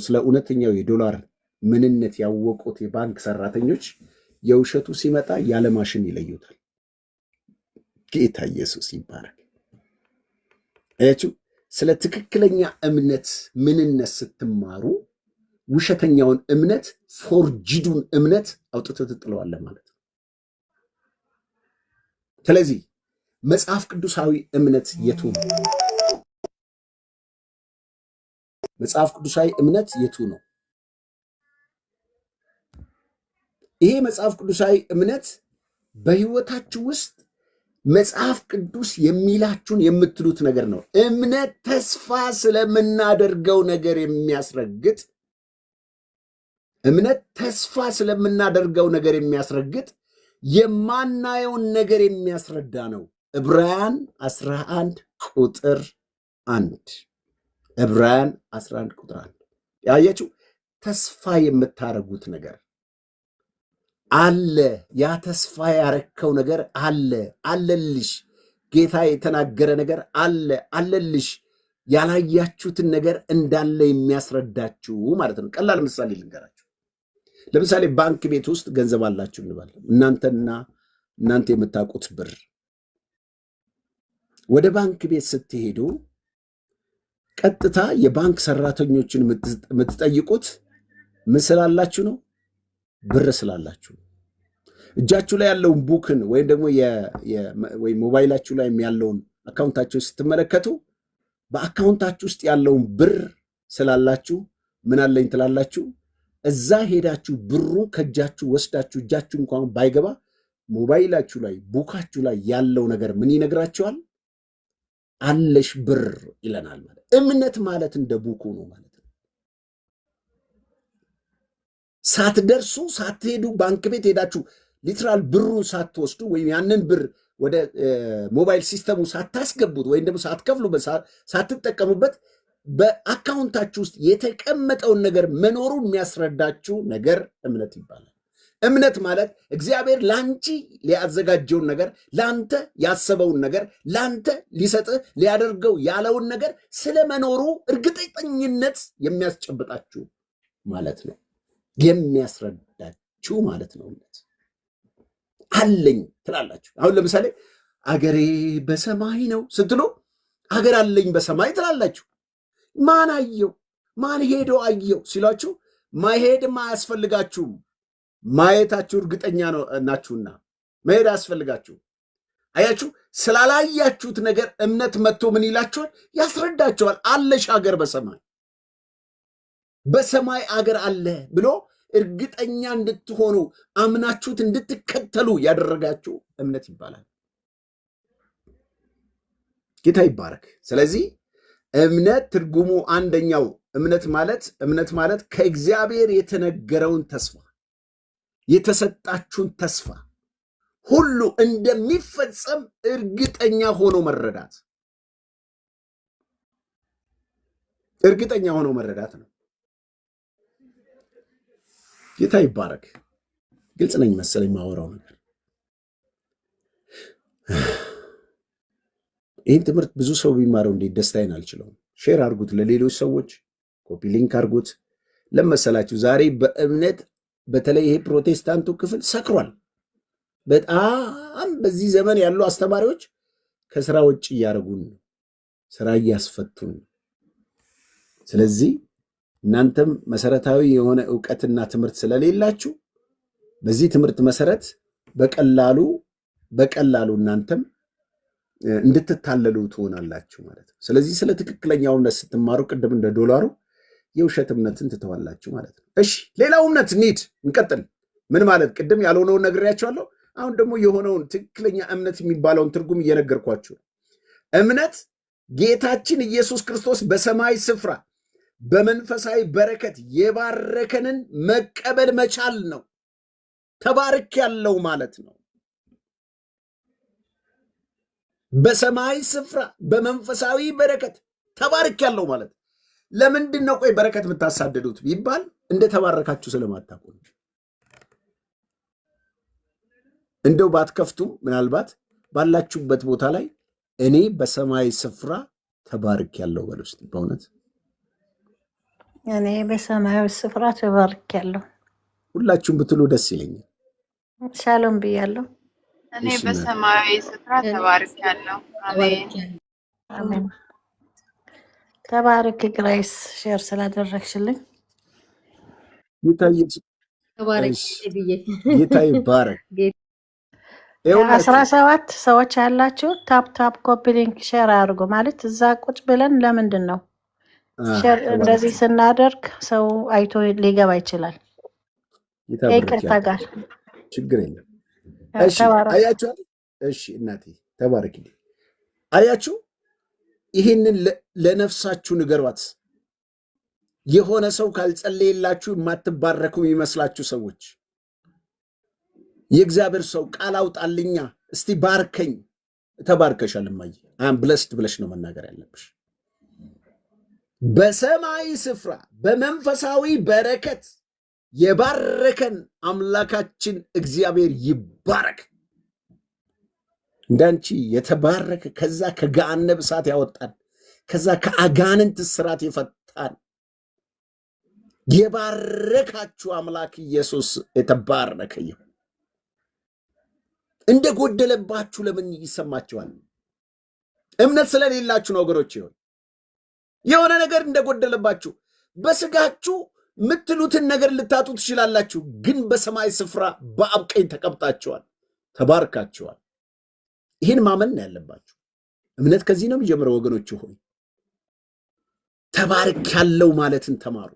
ስለ እውነተኛው የዶላር ምንነት ያወቁት የባንክ ሰራተኞች የውሸቱ ሲመጣ ያለ ማሽን ይለዩታል። ጌታ ኢየሱስ ይባረክ። አያችሁ፣ ስለ ትክክለኛ እምነት ምንነት ስትማሩ ውሸተኛውን እምነት ፎርጅዱን እምነት አውጥተህ ትጥለዋለህ ማለት ነው። ስለዚህ መጽሐፍ ቅዱሳዊ እምነት የቱ ነው? መጽሐፍ ቅዱሳዊ እምነት የቱ ነው? ይሄ መጽሐፍ ቅዱሳዊ እምነት በህይወታችሁ ውስጥ መጽሐፍ ቅዱስ የሚላችሁን የምትሉት ነገር ነው። እምነት ተስፋ ስለምናደርገው ነገር የሚያስረግጥ እምነት ተስፋ ስለምናደርገው ነገር የሚያስረግጥ የማናየውን ነገር የሚያስረዳ ነው። ዕብራውያን 11 ቁጥር 1 ዕብራውያን 11 ቁጥር 1 ያያችሁ፣ ተስፋ የምታረጉት ነገር አለ። ያ ተስፋ ያረከው ነገር አለ፣ አለልሽ። ጌታ የተናገረ ነገር አለ፣ አለልሽ። ያላያችሁትን ነገር እንዳለ የሚያስረዳችሁ ማለት ነው። ቀላል ምሳሌ ልንገራችሁ። ለምሳሌ ባንክ ቤት ውስጥ ገንዘብ አላችሁ እንባል፣ እናንተ የምታውቁት ብር። ወደ ባንክ ቤት ስትሄዱ ቀጥታ የባንክ ሰራተኞችን የምትጠይቁት ምን ስላላችሁ ነው? ብር ስላላችሁ። እጃችሁ ላይ ያለውን ቡክን ወይም ደግሞ ወይም ሞባይላችሁ ላይ ያለውን አካውንታችሁ ስትመለከቱ በአካውንታችሁ ውስጥ ያለውን ብር ስላላችሁ ምን አለኝ ትላላችሁ። እዛ ሄዳችሁ ብሩ ከእጃችሁ ወስዳችሁ እጃችሁ እንኳን ባይገባ ሞባይላችሁ ላይ ቡካችሁ ላይ ያለው ነገር ምን ይነግራችኋል? አለሽ ብር ይለናል። ማለት እምነት ማለት እንደ ቡኩ ነው ማለት ነው። ሳትደርሱ ሳትሄዱ ባንክ ቤት ሄዳችሁ ሊትራል ብሩን ሳትወስዱ ወይም ያንን ብር ወደ ሞባይል ሲስተሙ ሳታስገቡት ወይም ደግሞ ሳትከፍሉበት ሳትጠቀሙበት በአካውንታችሁ ውስጥ የተቀመጠውን ነገር መኖሩን የሚያስረዳችሁ ነገር እምነት ይባላል። እምነት ማለት እግዚአብሔር ለአንቺ ሊያዘጋጀውን ነገር፣ ለአንተ ያሰበውን ነገር፣ ለአንተ ሊሰጥህ ሊያደርገው ያለውን ነገር ስለመኖሩ እርግጠኝነት የሚያስጨብጣችሁ ማለት ነው፣ የሚያስረዳችሁ ማለት ነው። እምነት አለኝ ትላላችሁ። አሁን ለምሳሌ አገሬ በሰማይ ነው ስትሉ አገር አለኝ በሰማይ ትላላችሁ። ማን አየው? ማን ሄዶ አየው ሲሏችሁ ማሄድም አያስፈልጋችሁም። ማየታችሁ እርግጠኛ ናችሁና መሄድ አያስፈልጋችሁ። አያችሁ፣ ስላላያችሁት ነገር እምነት መጥቶ ምን ይላችኋል? ያስረዳችኋል። አለሽ አገር በሰማይ አገር አለ ብሎ እርግጠኛ እንድትሆኑ አምናችሁት እንድትከተሉ ያደረጋችሁ እምነት ይባላል። ጌታ ይባረክ። ስለዚህ እምነት ትርጉሙ አንደኛው እምነት ማለት ከእግዚአብሔር የተነገረውን ተስፋ የተሰጣችሁን ተስፋ ሁሉ እንደሚፈጸም እርግጠኛ ሆኖ መረዳት ነው። ጌታ ይባረክ። ግልጽ ነኝ መሰለኝ ማወራው ነገር። ይህን ትምህርት ብዙ ሰው ቢማረው እንዴት ደስታዬን አልችለውም። ሼር አድርጉት ለሌሎች ሰዎች፣ ኮፒ ሊንክ አድርጉት። ለመሰላችሁ ዛሬ በእምነት በተለይ ይሄ ፕሮቴስታንቱ ክፍል ሰክሯል። በጣም በዚህ ዘመን ያሉ አስተማሪዎች ከስራ ውጭ እያደረጉን ነው፣ ስራ እያስፈቱን ነው። ስለዚህ እናንተም መሰረታዊ የሆነ እውቀትና ትምህርት ስለሌላችሁ በዚህ ትምህርት መሰረት በቀላሉ እናንተም እንድትታለሉ ትሆናላችሁ ማለት ነው። ስለዚህ ስለ ትክክለኛው እምነት ስትማሩ ቅድም እንደ ዶላሩ የውሸት እምነትን ትተዋላችሁ ማለት ነው። እሺ፣ ሌላው እምነት እንቀጥል። ምን ማለት? ቅድም ያልሆነውን ነግሬያችኋለሁ። አሁን ደግሞ የሆነውን ትክክለኛ እምነት የሚባለውን ትርጉም እየነገርኳችሁ ነው። እምነት ጌታችን ኢየሱስ ክርስቶስ በሰማይ ስፍራ በመንፈሳዊ በረከት የባረከንን መቀበል መቻል ነው። ተባርክ ያለው ማለት ነው። በሰማይ ስፍራ በመንፈሳዊ በረከት ተባርክ ያለው ማለት ለምንድን ነው? ቆይ በረከት የምታሳደዱት ቢባል እንደተባረካችሁ ስለማታውቁ ነው። እንደው ባትከፍቱም ምናልባት ባላችሁበት ቦታ ላይ እኔ በሰማይ ስፍራ ተባርክ ያለው በል ውስጥ በእውነት እኔ በሰማያዊ ስፍራ ተባርክ ያለው ሁላችሁም ብትሉ ደስ ይለኛል። ሻሎም ብያለሁ። እኔ በሰማያዊ ስፍራ ተባርክ ያለው። አሜን። ተባረክ ግሬስ፣ ሼር ስላደረግሽልኝ ጌታ ይባረክ። 17 ሰዎች ያላችሁ ታፕ ኮፒ ሊንክ ሼር አድርጎ ማለት እዛ ቁጭ ብለን ለምንድን ነው ሼር እንደዚህ ስናደርግ ሰው አይቶ ሊገባ ይችላል። ይቅርታ ጋር ችግር የለም። እሺ አያችሁ። እሺ እናቴ ተባረክ። አያችሁ፣ ይህንን ለነፍሳችሁ ንገሯት። የሆነ ሰው ካልጸለየላችሁ የማትባረኩ የሚመስላችሁ ሰዎች የእግዚአብሔር ሰው ቃል አውጣልኛ እስቲ ባርከኝ። ተባርከሻል እማዬ፣ አም ብለስድ ብለሽ ነው መናገር ያለብሽ። በሰማይ ስፍራ በመንፈሳዊ በረከት የባረከን አምላካችን እግዚአብሔር ይባረክ። እንዳንቺ የተባረከ ከዛ ከገሃነብ እሳት ያወጣን ከዛ ከአጋንንት እስራት የፈታን የባረካችሁ አምላክ ኢየሱስ የተባረከ ይሁን። እንደጎደለባችሁ ለምን ይሰማችኋል? እምነት ስለሌላችሁ ነው ወገኖች። ይሁን የሆነ ነገር እንደጎደለባችሁ በስጋችሁ ምትሉትን ነገር ልታጡ ትችላላችሁ፣ ግን በሰማይ ስፍራ በአብ ቀኝ ተቀምጣችኋል፣ ተባርካችኋል። ይህን ማመን ነው ያለባችሁ። እምነት ከዚህ ነው የሚጀምረው ወገኖች። ሆይ ተባርክ ያለው ማለትን ተማሩ።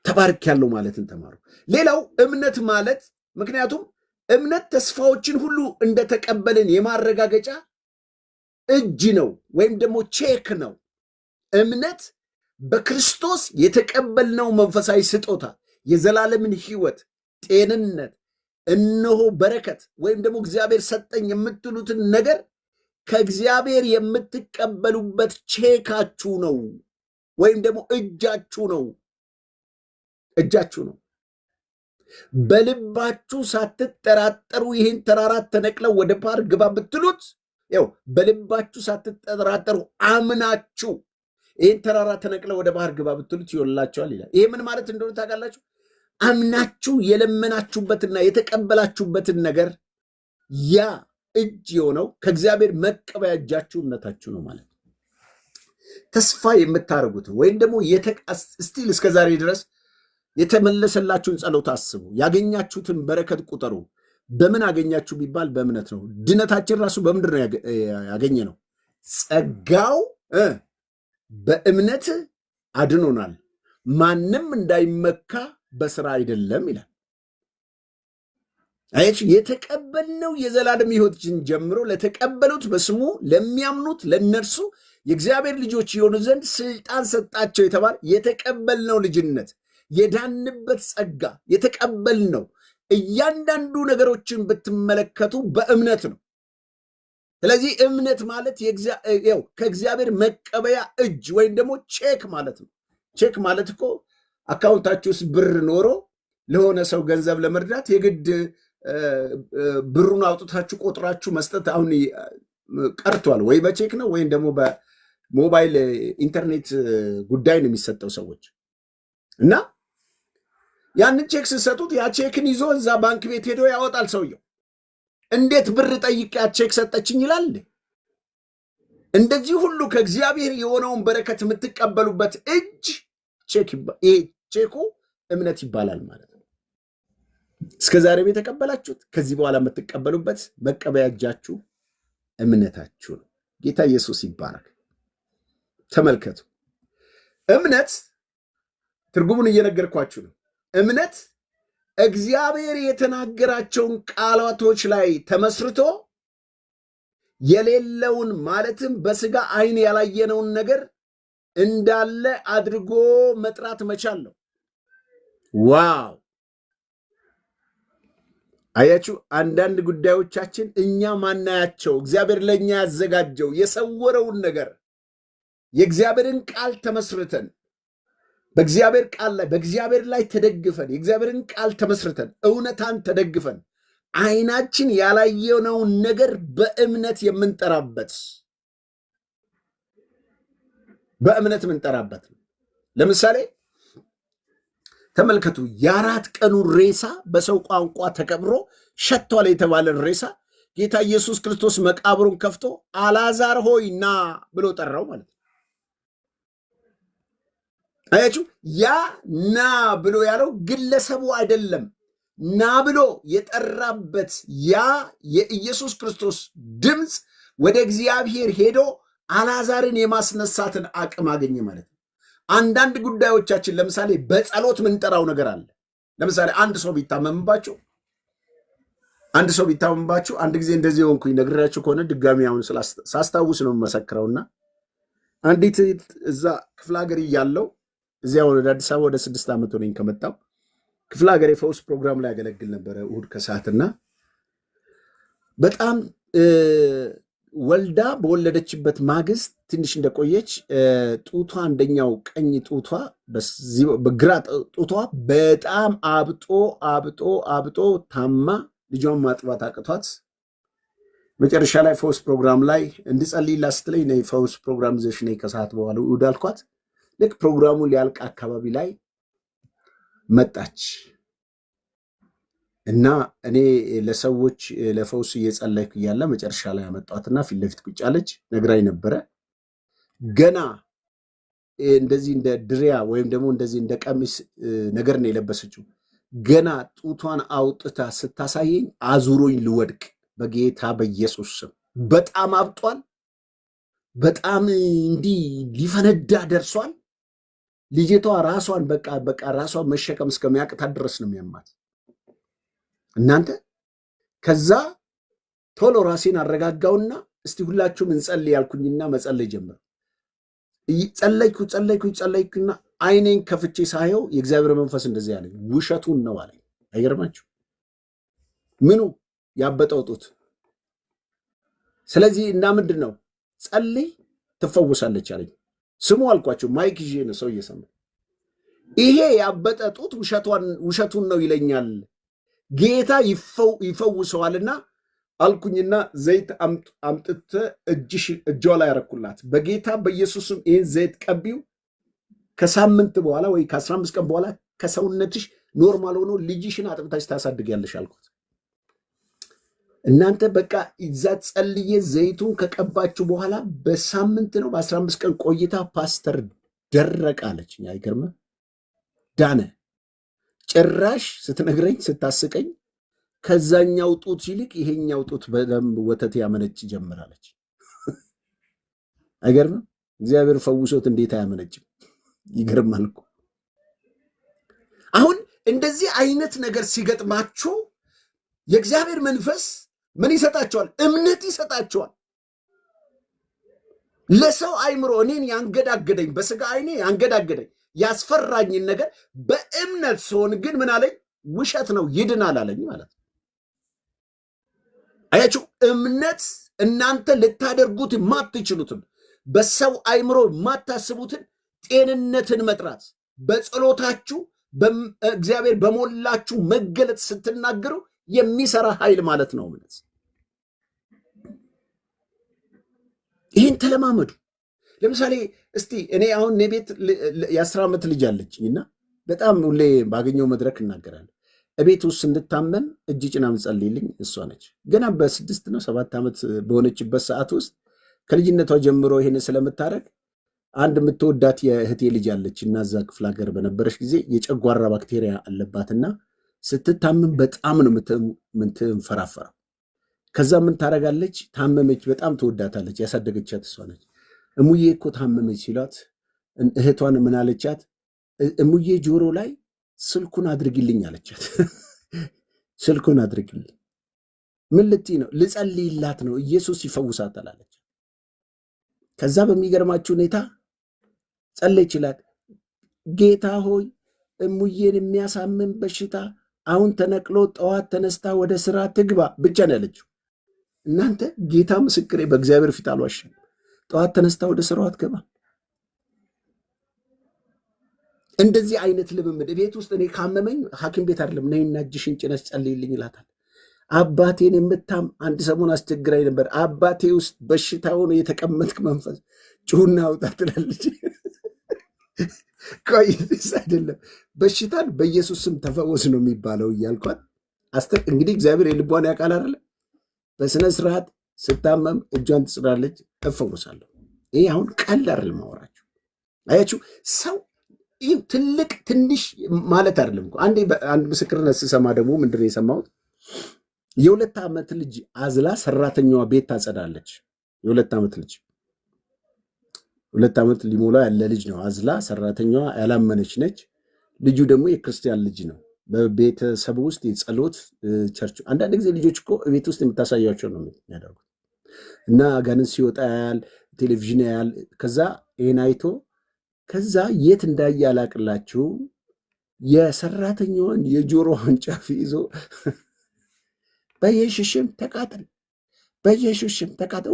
ተባርክ ያለው ማለትን ተማሩ። ሌላው እምነት ማለት ምክንያቱም እምነት ተስፋዎችን ሁሉ እንደተቀበልን የማረጋገጫ እጅ ነው ወይም ደግሞ ቼክ ነው። እምነት በክርስቶስ የተቀበልነው መንፈሳዊ ስጦታ የዘላለምን ሕይወት፣ ጤንነት፣ እነሆ በረከት ወይም ደግሞ እግዚአብሔር ሰጠኝ የምትሉትን ነገር ከእግዚአብሔር የምትቀበሉበት ቼካችሁ ነው ወይም ደግሞ እጃችሁ ነው። እጃችሁ ነው። በልባችሁ ሳትጠራጠሩ ይህን ተራራ ተነቅለው ወደ ባህር ግባ ብትሉት፣ ያው በልባችሁ ሳትጠራጠሩ አምናችሁ ይህን ተራራ ተነቅለው ወደ ባህር ግባ ብትሉት ይሆንላችኋል ይላል። ይሄ ምን ማለት እንደሆነ ታውቃላችሁ? አምናችሁ የለመናችሁበትና የተቀበላችሁበትን ነገር ያ እጅ የሆነው ከእግዚአብሔር መቀበያ እጃችሁ እምነታችሁ ነው ማለት ነው። ተስፋ የምታደርጉትን ወይም ደግሞ ስቲል እስከ ዛሬ ድረስ የተመለሰላችሁን ጸሎት አስቡ። ያገኛችሁትን በረከት ቁጠሩ። በምን አገኛችሁ ቢባል በእምነት ነው። ድነታችን ራሱ በምንድን ነው ያገኘ ነው? ጸጋው በእምነት አድኖናል፣ ማንም እንዳይመካ በስራ አይደለም ይላል። አያችሁ፣ የተቀበልነው የዘላለም ሕይወትን ጀምሮ ለተቀበሉት በስሙ ለሚያምኑት ለነርሱ የእግዚአብሔር ልጆች የሆኑ ዘንድ ስልጣን ሰጣቸው የተባለ የተቀበልነው ልጅነት፣ የዳንበት ጸጋ የተቀበልነው እያንዳንዱ ነገሮችን ብትመለከቱ በእምነት ነው። ስለዚህ እምነት ማለት ከእግዚአብሔር መቀበያ እጅ ወይም ደግሞ ቼክ ማለት ነው። ቼክ ማለት እኮ አካውንታችሁ ውስጥ ብር ኖሮ ለሆነ ሰው ገንዘብ ለመርዳት የግድ ብሩን አውጥታችሁ ቆጥራችሁ መስጠት አሁን ቀርቷል። ወይ በቼክ ነው ወይም ደግሞ በሞባይል ኢንተርኔት ጉዳይ ነው የሚሰጠው ሰዎች እና ያንን ቼክ ስትሰጡት ያ ቼክን ይዞ እዛ ባንክ ቤት ሄዶ ያወጣል ሰውየው። እንዴት ብር ጠይቄ ቼክ ሰጠችኝ ይላል? እንደዚህ ሁሉ ከእግዚአብሔር የሆነውን በረከት የምትቀበሉበት እጅ ቼኩ እምነት ይባላል ማለት ነው። እስከ ዛሬም የተቀበላችሁት ከዚህ በኋላ የምትቀበሉበት መቀበያ እጃችሁ እምነታችሁ ነው። ጌታ ኢየሱስ ይባረክ። ተመልከቱ፣ እምነት ትርጉሙን እየነገርኳችሁ ነው። እምነት እግዚአብሔር የተናገራቸውን ቃላቶች ላይ ተመስርቶ የሌለውን ማለትም በስጋ ዓይን ያላየነውን ነገር እንዳለ አድርጎ መጥራት መቻል ነው። ዋው! አያችሁ፣ አንዳንድ ጉዳዮቻችን እኛ ማናያቸው እግዚአብሔር ለእኛ ያዘጋጀው የሰወረውን ነገር የእግዚአብሔርን ቃል ተመስርተን በእግዚአብሔር ቃል ላይ በእግዚአብሔር ላይ ተደግፈን የእግዚአብሔርን ቃል ተመስርተን እውነታን ተደግፈን ዓይናችን ያላየነውን ነገር በእምነት የምንጠራበት ነው። ለምሳሌ ተመልከቱ፣ የ4 ቀኑ ሬሳ በሰው ቋንቋ ተቀብሮ ሸቷል የተባለን ሬሳ ጌታ ኢየሱስ ክርስቶስ መቃብሩን ከፍቶ አልዓዛር ሆይ ና ብሎ ጠራው ማለት ነው። አያችሁ፣ ያ ና ብሎ ያለው ግለሰቡ አይደለም። ና ብሎ የጠራበት ያ የኢየሱስ ክርስቶስ ድምፅ ወደ እግዚአብሔር ሄዶ አልዓዛርን የማስነሳትን አቅም አገኘ ማለት ነው። አንዳንድ ጉዳዮቻችን ለምሳሌ በጸሎት ምንጠራው ነገር አለ። ለምሳሌ አንድ ሰው ቢታመምባችሁ አንድ ጊዜ እንደዚህ ሆንኩኝ ነግራችሁ ከሆነ ድጋሚ አሁን ሳስታውስ ነው የምመሰክረውና አንዲት እዛ ክፍለ ሀገር እያለው እዚያ ወደ አዲስ አበባ ወደ 6 ዓመት ሆነኝ ከመጣሁ ክፍለ ሀገር የፈውስ ፕሮግራም ላይ ያገለግል ነበረ እሑድ ከሰዓትና በጣም ወልዳ በወለደችበት ማግስት ትንሽ እንደቆየች ጡቷ አንደኛው ቀኝ ጡቷ በግራ ጡቷ በጣም አብጦ ታማ ልጇን ማጥባት አቅቷት መጨረሻ ላይ ፈውስ ፕሮግራም ላይ እንድጸልይላት ስትለኝ ነይ ፈውስ ፕሮግራም ይዘሽ ነይ ከሰዓት በኋላ እሑድ አልኳት። ልክ ፕሮግራሙ ሊያልቅ አካባቢ ላይ መጣች እና እኔ ለሰዎች ለፈውስ እየጸለይኩ እያለ መጨረሻ ላይ አመጣኋትና ፊት ለፊት ቁጭ አለች። ነግራኝ ነበረ። ገና እንደዚህ እንደ ድሪያ ወይም ደግሞ እንደዚህ እንደ ቀሚስ ነገር ነው የለበሰችው። ገና ጡቷን አውጥታ ስታሳየኝ አዙሮኝ ልወድቅ በጌታ በኢየሱስ ስም። በጣም አብጧል። በጣም እንዲህ ሊፈነዳ ደርሷል። ልጅቷ ራሷን በቃ ራሷን መሸከም እስከሚያቅታት ድረስ ነው የሚያማት። እናንተ ከዛ ቶሎ ራሴን አረጋጋውና እስቲ ሁላችሁም እንጸልይ ያልኩኝና መጸለይ ጀመር። ጸለይኩና አይኔን ከፍቼ ሳየው የእግዚአብሔር መንፈስ እንደዚህ ያለኝ ውሸቱን ነው አለኝ። አይገርማችሁ? ምኑ ያበጠው ጡት። ስለዚህ እና ምንድን ነው ጸልይ ትፈውሳለች አለኝ። ስሙ አልኳቸው። ማይክ ይዤ ነው ሰው እየሰማ። ይሄ ያበጠ ጡት ውሸቱን ነው ይለኛል፣ ጌታ ይፈውሰዋልና አልኩኝና ዘይት አምጥተ እጇ ላይ ያረኩላት። በጌታ በኢየሱስም ይህን ዘይት ቀቢው፣ ከሳምንት በኋላ ወይ ከ15 ቀን በኋላ ከሰውነትሽ ኖርማል ሆኖ ልጅሽን አጥብታሽ ታሳድጊያለሽ አልኩት። እናንተ በቃ ይዛ ጸልዬ ዘይቱን ከቀባችሁ በኋላ በሳምንት ነው በ15 ቀን ቆይታ ፓስተር ደረቀ አለች። አይገርምም? ዳነ። ጭራሽ ስትነግረኝ ስታስቀኝ ከዛኛው ጡት ይልቅ ይሄኛው ጡት በደንብ ወተት ያመነጭ ጀምራለች። አይገርምም? እግዚአብሔር ፈውሶት እንዴት አያመነጭም? ይገርማል እኮ። አሁን እንደዚህ አይነት ነገር ሲገጥማችሁ የእግዚአብሔር መንፈስ ምን ይሰጣቸዋል? እምነት ይሰጣቸዋል። ለሰው አይምሮ እኔን ያንገዳገደኝ፣ በስጋ አይኔ ያንገዳገደኝ ያስፈራኝን ነገር በእምነት ሲሆን ግን ምን አለኝ? ውሸት ነው ይድናል አለኝ ማለት ነው። አያችሁ፣ እምነት እናንተ ልታደርጉት የማትችሉትን በሰው አይምሮ የማታስቡትን ጤንነትን መጥራት በጸሎታችሁ እግዚአብሔር በሞላችሁ መገለጥ ስትናገሩ የሚሰራ ኃይል ማለት ነው እምነት። ይህን ተለማመዱ። ለምሳሌ እስቲ እኔ አሁን እኔ ቤት የ10 ዓመት ልጅ አለችኝ እና በጣም ሁሌ ባገኘው መድረክ እናገራለሁ። እቤት ውስጥ እንድታመን እጅ ጭና ምጸልይልኝ እሷ ነች። ገና በ6 ነው 7 ዓመት በሆነችበት ሰዓት ውስጥ ከልጅነቷ ጀምሮ ይሄን ስለምታረግ አንድ የምትወዳት የእህቴ ልጅ አለች እና እዛ ክፍለ ሀገር በነበረች ጊዜ የጨጓራ ባክቴሪያ አለባትና ስትታመም በጣም ነው የምትንፈራፈረው። ከዛ ምን ታረጋለች? ታመመች። በጣም ትወዳታለች። ያሳደገቻት እሷ ነች። እሙዬ እኮ ታመመች ሲሏት እህቷን ምን አለቻት? እሙዬ ጆሮ ላይ ስልኩን አድርግልኝ አለቻት። ስልኩን አድርግልኝ። ምን ልትይ ነው? ልጸልይላት ነው፣ ኢየሱስ ይፈውሳታል አለች። ከዛ በሚገርማችሁ ሁኔታ ጸለይ ይችላል። ጌታ ሆይ እሙዬን የሚያሳምን በሽታ አሁን ተነቅሎ ጠዋት ተነስታ ወደ ስራ ትግባ ብቻ ነው ያለችው። እናንተ ጌታ ምስክሬ፣ በእግዚአብሔር ፊት አልዋሽም። ጠዋት ተነስታ ወደ ስራዋ ትገባ። እንደዚህ አይነት ልምምድ ቤት ውስጥ እኔ ካመመኝ ሐኪም ቤት አይደለም ነይና እጅሽን ጭነሽ ጸልይልኝ ይላታል። አባቴን የምታም አንድ ሰሞን አስቸግራኝ ነበር። አባቴ ውስጥ በሽታ ሆኖ የተቀመጥክ መንፈስ ጩሁና አውጣ ትላለች። ቆይ አይደለም በሽታን በኢየሱስ ስም ተፈወስ ነው የሚባለው እያልኳት እንግዲህ እግዚአብሔር የልቧን ያውቃል አይደለ? በስነ ስርዓት ስታመም እጇን ትጽናለች፣ እፈወሳለሁ። ይህ አሁን ቀላል አይደለም ማወራችሁ። አያችሁ፣ ሰው ይህ ትልቅ ትንሽ ማለት አይደለም እኮ። አንድ ምስክርነት ስሰማ ደግሞ ምንድን ነው የሰማሁት? የ2 ዓመት ልጅ አዝላ ሰራተኛዋ ቤት ታጸዳለች። የ2 ዓመት ልጅ 2 ዓመት ሊሞላ ያለ ልጅ ነው። አዝላ ሰራተኛዋ ያላመነች ነች። ልጁ ደግሞ የክርስቲያን ልጅ ነው። በቤተሰብ ውስጥ የጸሎት ቸርች። አንዳንድ ጊዜ ልጆች እኮ ቤት ውስጥ የምታሳያቸው ነው የሚያደርጉት እና አጋንንት ሲወጣ ያያል፣ ቴሌቪዥን ያያል። ከዛ ይህን አይቶ ከዛ የት እንዳየ አላቅላችሁ የሰራተኛዋን የጆሮዋን ጫፍ ይዞ በየሽሽም ተቃጠል፣ በየሽሽም ተቃጠል፣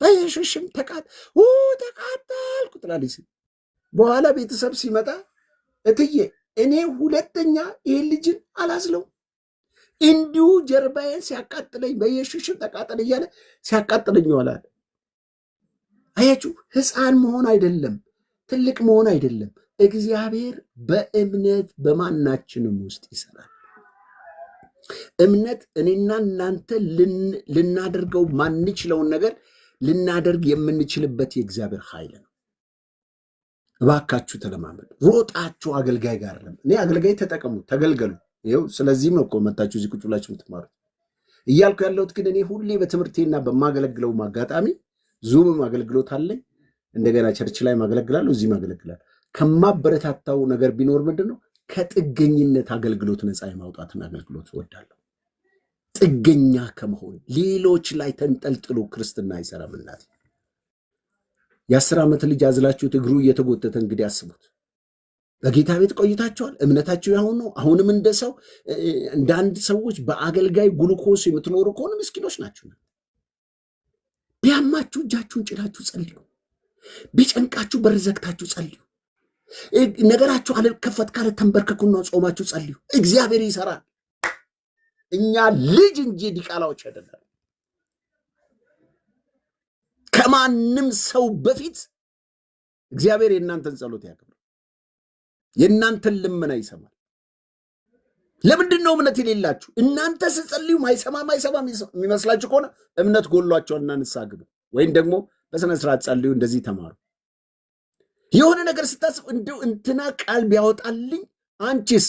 በየሽሽም ተቃጠልኩ ትላለች። በኋላ ቤተሰብ ሲመጣ እትዬ እኔ ሁለተኛ ይህን ልጅን አላዝለው፣ እንዲሁ ጀርባዬን ሲያቃጥለኝ በየሽሽ ተቃጠል እያለ ሲያቃጥለኝ ይዋላል። አያችሁ፣ ሕፃን መሆን አይደለም፣ ትልቅ መሆን አይደለም። እግዚአብሔር በእምነት በማናችንም ውስጥ ይሰራል። እምነት እኔና እናንተ ልናደርገው ማንችለውን ነገር ልናደርግ የምንችልበት የእግዚአብሔር ኃይል ነው። እባካችሁ ተለማመዱ። ሮጣችሁ አገልጋይ ጋር አይደለም። እኔ አገልጋይ ተጠቀሙ፣ ተገልገሉ። ይኸው ስለዚህም ነው እኮ መታችሁ እዚህ ቁጭ ብላችሁ የምትማሩት እያልኩ ያለሁት። ግን እኔ ሁሌ በትምህርቴና በማገለግለው አጋጣሚ ዙምም አገልግሎት አለኝ፣ እንደገና ቸርች ላይ ማገለግላለሁ፣ እዚህ ማገለግላለሁ። ከማበረታታው ነገር ቢኖር ምንድን ነው? ከጥገኝነት አገልግሎት ነፃ የማውጣትን አገልግሎት እወዳለሁ። ጥገኛ ከመሆን ሌሎች ላይ ተንጠልጥሎ ክርስትና አይሰራም። እናቴ የ10 ዓመት ልጅ አዝላችሁት እግሩ እየተጎተተ እንግዲህ አስቡት። በጌታ ቤት ቆይታችኋል። እምነታችሁ ያሁን ነው። አሁንም እንደ ሰው እንደ አንድ ሰዎች በአገልጋይ ጉልኮስ የምትኖሩ ከሆነ ምስኪኖች ናችሁ። ቢያማችሁ እጃችሁን ጭናችሁ ጸልዩ። ቢጨንቃችሁ በር ዘግታችሁ ጸልዩ። ነገራችሁ አልከፈት ካለ ተንበርከኩና ጾማችሁ ጸልዩ። እግዚአብሔር ይሰራል። እኛ ልጅ እንጂ ዲቃላዎች አይደለም። ከማንም ሰው በፊት እግዚአብሔር የእናንተን ጸሎት ያከብራል። የእናንተን ልመና ይሰማል። ለምንድን ነው እምነት የሌላችሁ? እናንተ ስትጸልዩ ማይሰማም የሚመስላችሁ ከሆነ እምነት ጎሏቸውና ንስሐ ግቡ፣ ወይም ደግሞ በስነ ስርዓት ጸልዩ። እንደዚህ ተማሩ። የሆነ ነገር ስታስብ እንደው እንትና ቃል ቢያወጣልኝ አንቺስ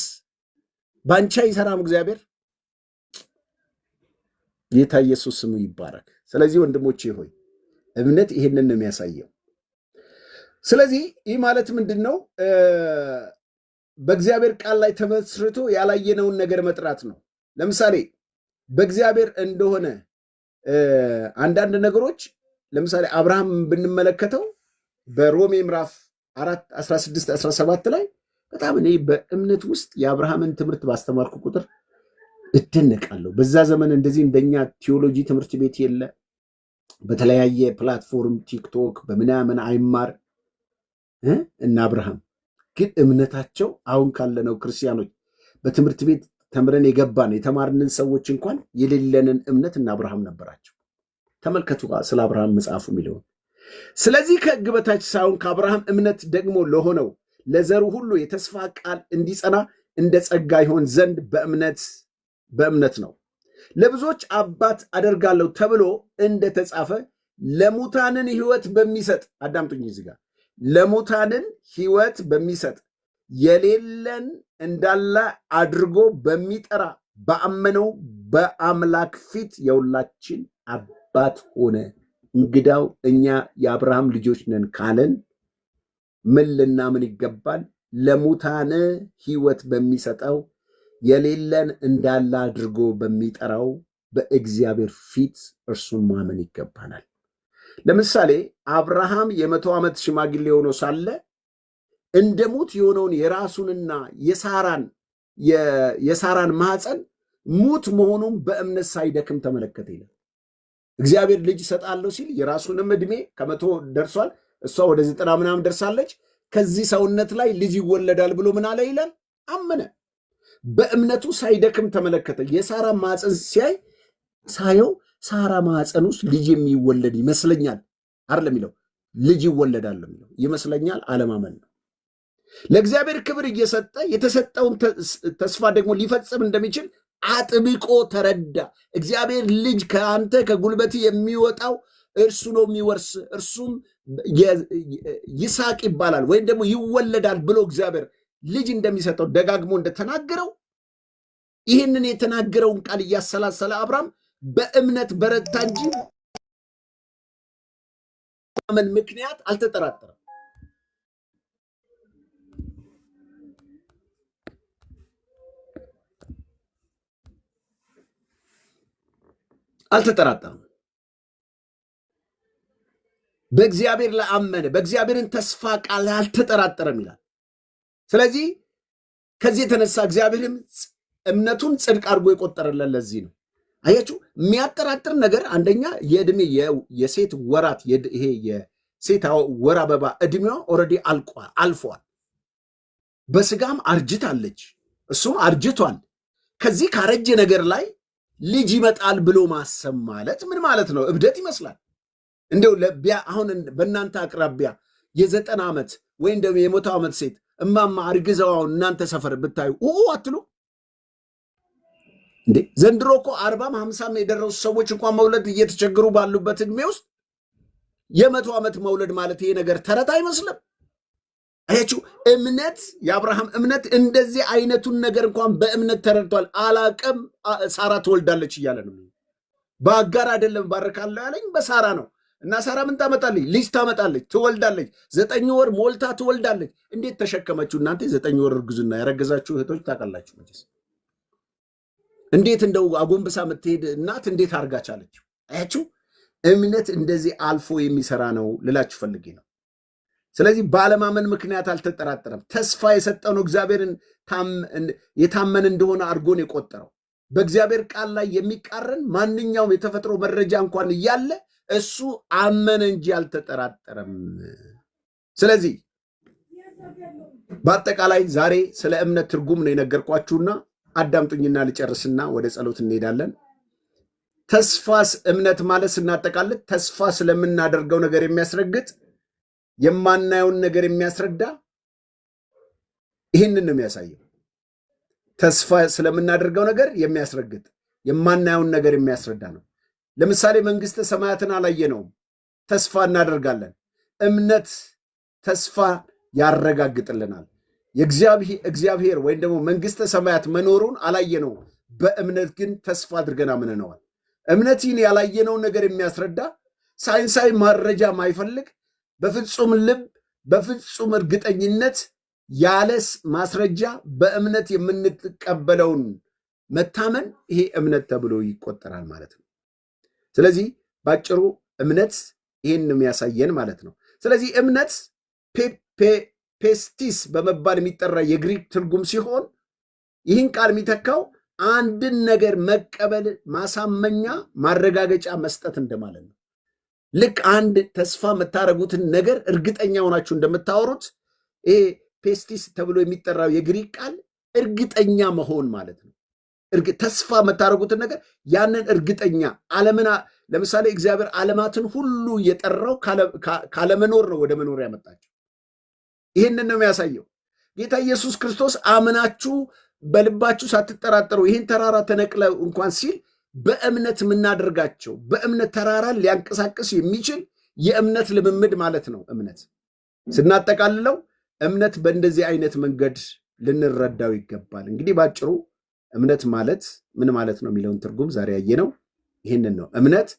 ባንቺ አይሰራም እግዚአብሔር። ጌታ ኢየሱስ ስሙ ይባረክ። ስለዚህ ወንድሞቼ ሆይ እምነት ይሄንን ነው የሚያሳየው። ስለዚህ ይህ ማለት ምንድን ነው? በእግዚአብሔር ቃል ላይ ተመስርቶ ያላየነውን ነገር መጥራት ነው። ለምሳሌ በእግዚአብሔር እንደሆነ አንዳንድ ነገሮች ለምሳሌ አብርሃም ብንመለከተው በሮሜ ምዕራፍ 4:16-17 ላይ በጣም እኔ በእምነት ውስጥ የአብርሃምን ትምህርት ባስተማርኩ ቁጥር እደነቃለሁ። በዛ ዘመን እንደዚህ እንደኛ ቴዎሎጂ ትምህርት ቤት የለ፣ በተለያየ ፕላትፎርም ቲክቶክ በምናምን አይማር እና አብርሃም ግን እምነታቸው አሁን ካለነው ክርስቲያኖች በትምህርት ቤት ተምረን የገባን የተማርንን ሰዎች እንኳን የሌለንን እምነት እና አብርሃም ነበራቸው። ተመልከቱ ስለ አብርሃም መጽሐፉ የሚለውን። ስለዚህ ከሕግ በታች ሳይሆን ከአብርሃም እምነት ደግሞ ለሆነው ለዘሩ ሁሉ የተስፋ ቃል እንዲጸና እንደ ጸጋ ይሆን ዘንድ በእምነት ነው። ለብዙዎች አባት አደርጋለሁ ተብሎ እንደተጻፈ ለሙታንን ሕይወት በሚሰጥ አዳምጡኝ እዚህ ጋር ለሙታንን ሕይወት በሚሰጥ የሌለን እንዳለ አድርጎ በሚጠራ በአመነው በአምላክ ፊት የሁላችን አባት ሆነ። እንግዳው እኛ የአብርሃም ልጆች ነን ካለን ምን ልናምን ይገባል? ለሙታን ሕይወት በሚሰጠው የሌለን እንዳለ አድርጎ በሚጠራው በእግዚአብሔር ፊት እርሱን ማመን ይገባናል። ለምሳሌ አብርሃም የ100 ዓመት ሽማግሌ ሆኖ ሳለ እንደ ሙት የሆነውን የራሱንና የሳራን ማኅፀን ሙት መሆኑን በእምነት ሳይደክም ተመለከተ ይላል። እግዚአብሔር ልጅ እሰጣለሁ ሲል የራሱንም ዕድሜ ከ100 ደርሷል፣ እሷ ወደ 90 ምናምን ደርሳለች። ከዚህ ሰውነት ላይ ልጅ ይወለዳል ብሎ ምን አለ ይላል? አመነ። በእምነቱ ሳይደክም ተመለከተ። የሳራ ማኅፀን ሳየው ሳራ ማኅፀን ውስጥ ልጅ የሚወለድ ይመስለኛል አይደለም የሚለው፣ ልጅ ይወለዳል የሚለው ይመስለኛል። አለማመን ነው። ለእግዚአብሔር ክብር እየሰጠ የተሰጠውን ተስፋ ደግሞ ሊፈጽም እንደሚችል አጥብቆ ተረዳ። እግዚአብሔር ልጅ ከአንተ ከጉልበት የሚወጣው እርሱ ነው የሚወርስ፣ እርሱም ይስሐቅ ይባላል ወይም ደግሞ ይወለዳል ብሎ እግዚአብሔር ልጅ እንደሚሰጠው ደጋግሞ እንደተናገረው ይህንን የተናገረውን ቃል እያሰላሰለ አብርሃም በእምነት በረታ እንጂ በማመን ምክንያት አልተጠራጠረም። በእግዚአብሔር ላይ አመነ። በእግዚአብሔርን ተስፋ ቃል አልተጠራጠረም ይላል። ስለዚህ ከዚህ የተነሳ እግዚአብሔርም እምነቱን ጽድቅ አድርጎ የቆጠረለን ለዚህ ነው። አያችሁ፣ የሚያጠራጥር ነገር አንደኛ የዕድሜ የሴት ወራት ይሄ የሴት ወር አበባ ዕድሜዋ ኦልሬዲ አልፏል። በስጋም አርጅታለች፣ እሱም አርጅቷል። ከዚህ ካረጀ ነገር ላይ ልጅ ይመጣል ብሎ ማሰብ ማለት ምን ማለት ነው? እብደት ይመስላል። እንደው አሁን በእናንተ አቅራቢያ የ90 ዓመት ወይም ደግሞ የ100 ዓመት ሴት እማማ አርግዘዋውን እናንተ ሰፈር ብታዩ አትሉ እንዴ? ዘንድሮ እኮ 40 50 የደረሱ ሰዎች እንኳን መውለድ እየተቸገሩ ባሉበት እድሜ ውስጥ የ100 ዓመት መውለድ ማለት ይሄ ነገር ተረት አይመስልም? አያችሁ፣ እምነት የአብርሃም እምነት እንደዚህ አይነቱን ነገር እንኳን በእምነት ተረድቷል። አላቅም ሳራ ትወልዳለች እያለ ነው። በአጋር አይደለም ባረካለሁ ያለኝ በሳራ ነው። እና ሳራ ምን ታመጣለች? ልጅ ታመጣለች፣ ትወልዳለች። 9 ወር ሞልታ ትወልዳለች። እንዴት ተሸከመችው? እናንተ 9 ወር እርግዝና ያረገዛችሁ እህቶች ታውቃላችሁ መቼስ። እንዴት እንደው አጎንብሳ የምትሄድ እናት እንዴት አርጋ ቻለችው? አያችሁ፣ እምነት እንደዚህ አልፎ የሚሰራ ነው ልላችሁ ፈልጌ ነው። ስለዚህ ባለማመን ምክንያት አልተጠራጠረም። ተስፋ የሰጠነው እግዚአብሔርን የታመን እንደሆነ አድርጎን የቆጠረው በእግዚአብሔር ቃል ላይ የሚቃረን ማንኛውም የተፈጥሮ መረጃ እንኳን እያለ እሱ አመነ እንጂ አልተጠራጠረም። ስለዚህ በአጠቃላይ ዛሬ ስለ እምነት ትርጉም ነው የነገርኳችሁና አዳምጡኝና ልጨርስና ወደ ጸሎት እንሄዳለን። ተስፋስ እምነት ማለት ስናጠቃልል ተስፋ ስለምናደርገው ነገር የሚያስረግጥ የማናየውን ነገር የሚያስረዳ ይህንን ነው የሚያሳየው። ተስፋ ስለምናደርገው ነገር የሚያስረግጥ የማናየውን ነገር የሚያስረዳ ነው። ለምሳሌ መንግስተ ሰማያትን አላየነውም፣ ተስፋ እናደርጋለን። እምነት ተስፋ ያረጋግጥልናል። እግዚአብሔር ወይም ደግሞ መንግስተ ሰማያት መኖሩን አላየነውም፣ በእምነት ግን ተስፋ አድርገን አምነነዋል። እምነት ይህን ያላየነውን ነገር የሚያስረዳ ሳይንሳዊ ማረጃ ማይፈልግ በፍጹም ልብ በፍጹም እርግጠኝነት ያለስ ማስረጃ በእምነት የምንቀበለውን መታመን ይሄ እምነት ተብሎ ይቆጠራል ማለት ነው። ስለዚህ ባጭሩ እምነት ይህን የሚያሳየን ማለት ነው። ስለዚህ እምነት ፔስቲስ በመባል የሚጠራ የግሪክ ትርጉም ሲሆን ይህን ቃል የሚተካው አንድን ነገር መቀበል፣ ማሳመኛ፣ ማረጋገጫ መስጠት እንደማለት ነው። ልክ አንድ ተስፋ የምታደርጉትን ነገር እርግጠኛ ሆናችሁ እንደምታወሩት ይሄ ፔስቲስ ተብሎ የሚጠራው የግሪክ ቃል እርግጠኛ መሆን ማለት ነው። ተስፋ የምታደርጉትን ነገር ያንን እርግጠኛ ዓለምን ለምሳሌ እግዚአብሔር ዓለማትን ሁሉ የጠራው ካለመኖር ነው ወደ መኖር ያመጣቸው። ይህንን ነው የሚያሳየው። ጌታ ኢየሱስ ክርስቶስ አምናችሁ በልባችሁ ሳትጠራጠሩ ይህን ተራራ ተነቅለ እንኳን ሲል በእምነት የምናደርጋቸው በእምነት ተራራን ሊያንቀሳቅስ የሚችል የእምነት ልምምድ ማለት ነው። እምነት ስናጠቃልለው እምነት በእንደዚህ አይነት መንገድ ልንረዳው ይገባል። እንግዲህ ባጭሩ እምነት ማለት ምን ማለት ነው የሚለውን ትርጉም ዛሬ ያየነው ይህንን ነው። እምነት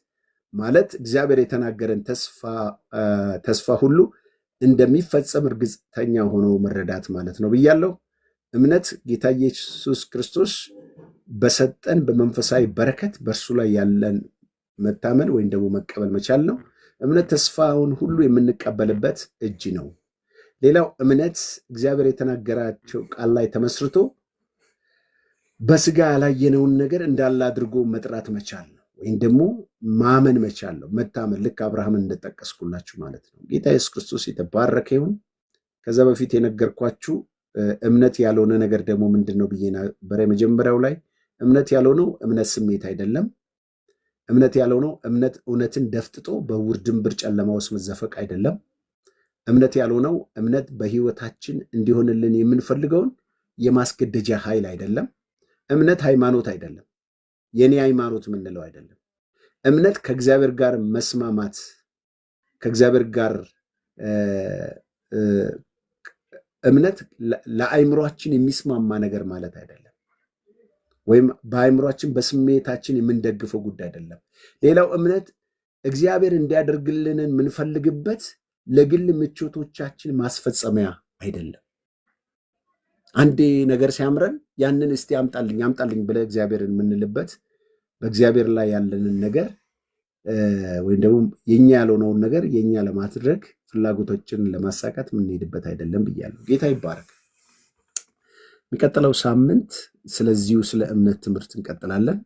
ማለት እግዚአብሔር የተናገረን ተስፋ ሁሉ እንደሚፈጸም እርግጠኛ ሆኖ መረዳት ማለት ነው ብያለሁ። እምነት ጌታ ኢየሱስ ክርስቶስ በሰጠን በመንፈሳዊ በረከት በእርሱ ላይ ያለን መታመን ወይም ደግሞ መቀበል መቻል ነው። እምነት ተስፋውን ሁሉ የምንቀበልበት እጅ ነው። ሌላው እምነት እግዚአብሔር የተናገራቸው ቃል ላይ ተመስርቶ በስጋ ያላየነውን ነገር እንዳለ አድርጎ መጥራት መቻል ነው፣ ወይም ደግሞ ማመን መቻል ነው። መታመን ልክ አብርሃምን እንደጠቀስኩላችሁ ማለት ነው። ጌታ ኢየሱስ ክርስቶስ የተባረከ ይሁን። ከዛ በፊት የነገርኳችሁ እምነት ያልሆነ ነገር ደግሞ ምንድን ነው ብዬ ነበረ መጀመሪያው ላይ። እምነት ያልሆነው እምነት ስሜት አይደለም። እምነት ያልሆነው እምነት እውነትን ደፍጥጦ በውር ድንብር ጨለማ ውስጥ መዘፈቅ አይደለም። እምነት ያልሆነው እምነት በህይወታችን እንዲሆንልን የምንፈልገውን የማስገደጃ ኃይል አይደለም። እምነት ሃይማኖት አይደለም፣ የኔ ሃይማኖት የምንለው አይደለም። እምነት ከእግዚአብሔር ጋር መስማማት፣ ከእግዚአብሔር ጋር እምነት ለአይምሯችን የሚስማማ ነገር ማለት አይደለም፣ ወይም በአይምሯችን በስሜታችን የምንደግፈው ጉዳይ አይደለም። ሌላው እምነት እግዚአብሔር እንዲያደርግልንን የምንፈልግበት ለግል ምቾቶቻችን ማስፈጸሚያ አይደለም። አንዴ ነገር ሲያምረን ያንን እስቲ አምጣልኝ ብለ እግዚአብሔርን የምንልበት በእግዚአብሔር ላይ ያለንን ነገር ወይም ደግሞ የኛ ያልሆነውን ነገር የኛ ለማድረግ ፍላጎቶችን ለማሳካት የምንሄድበት አይደለም ብያለሁ። ጌታ ይባረክ። የሚቀጥለው ሳምንት ስለዚሁ ስለ እምነት ትምህርት እንቀጥላለን።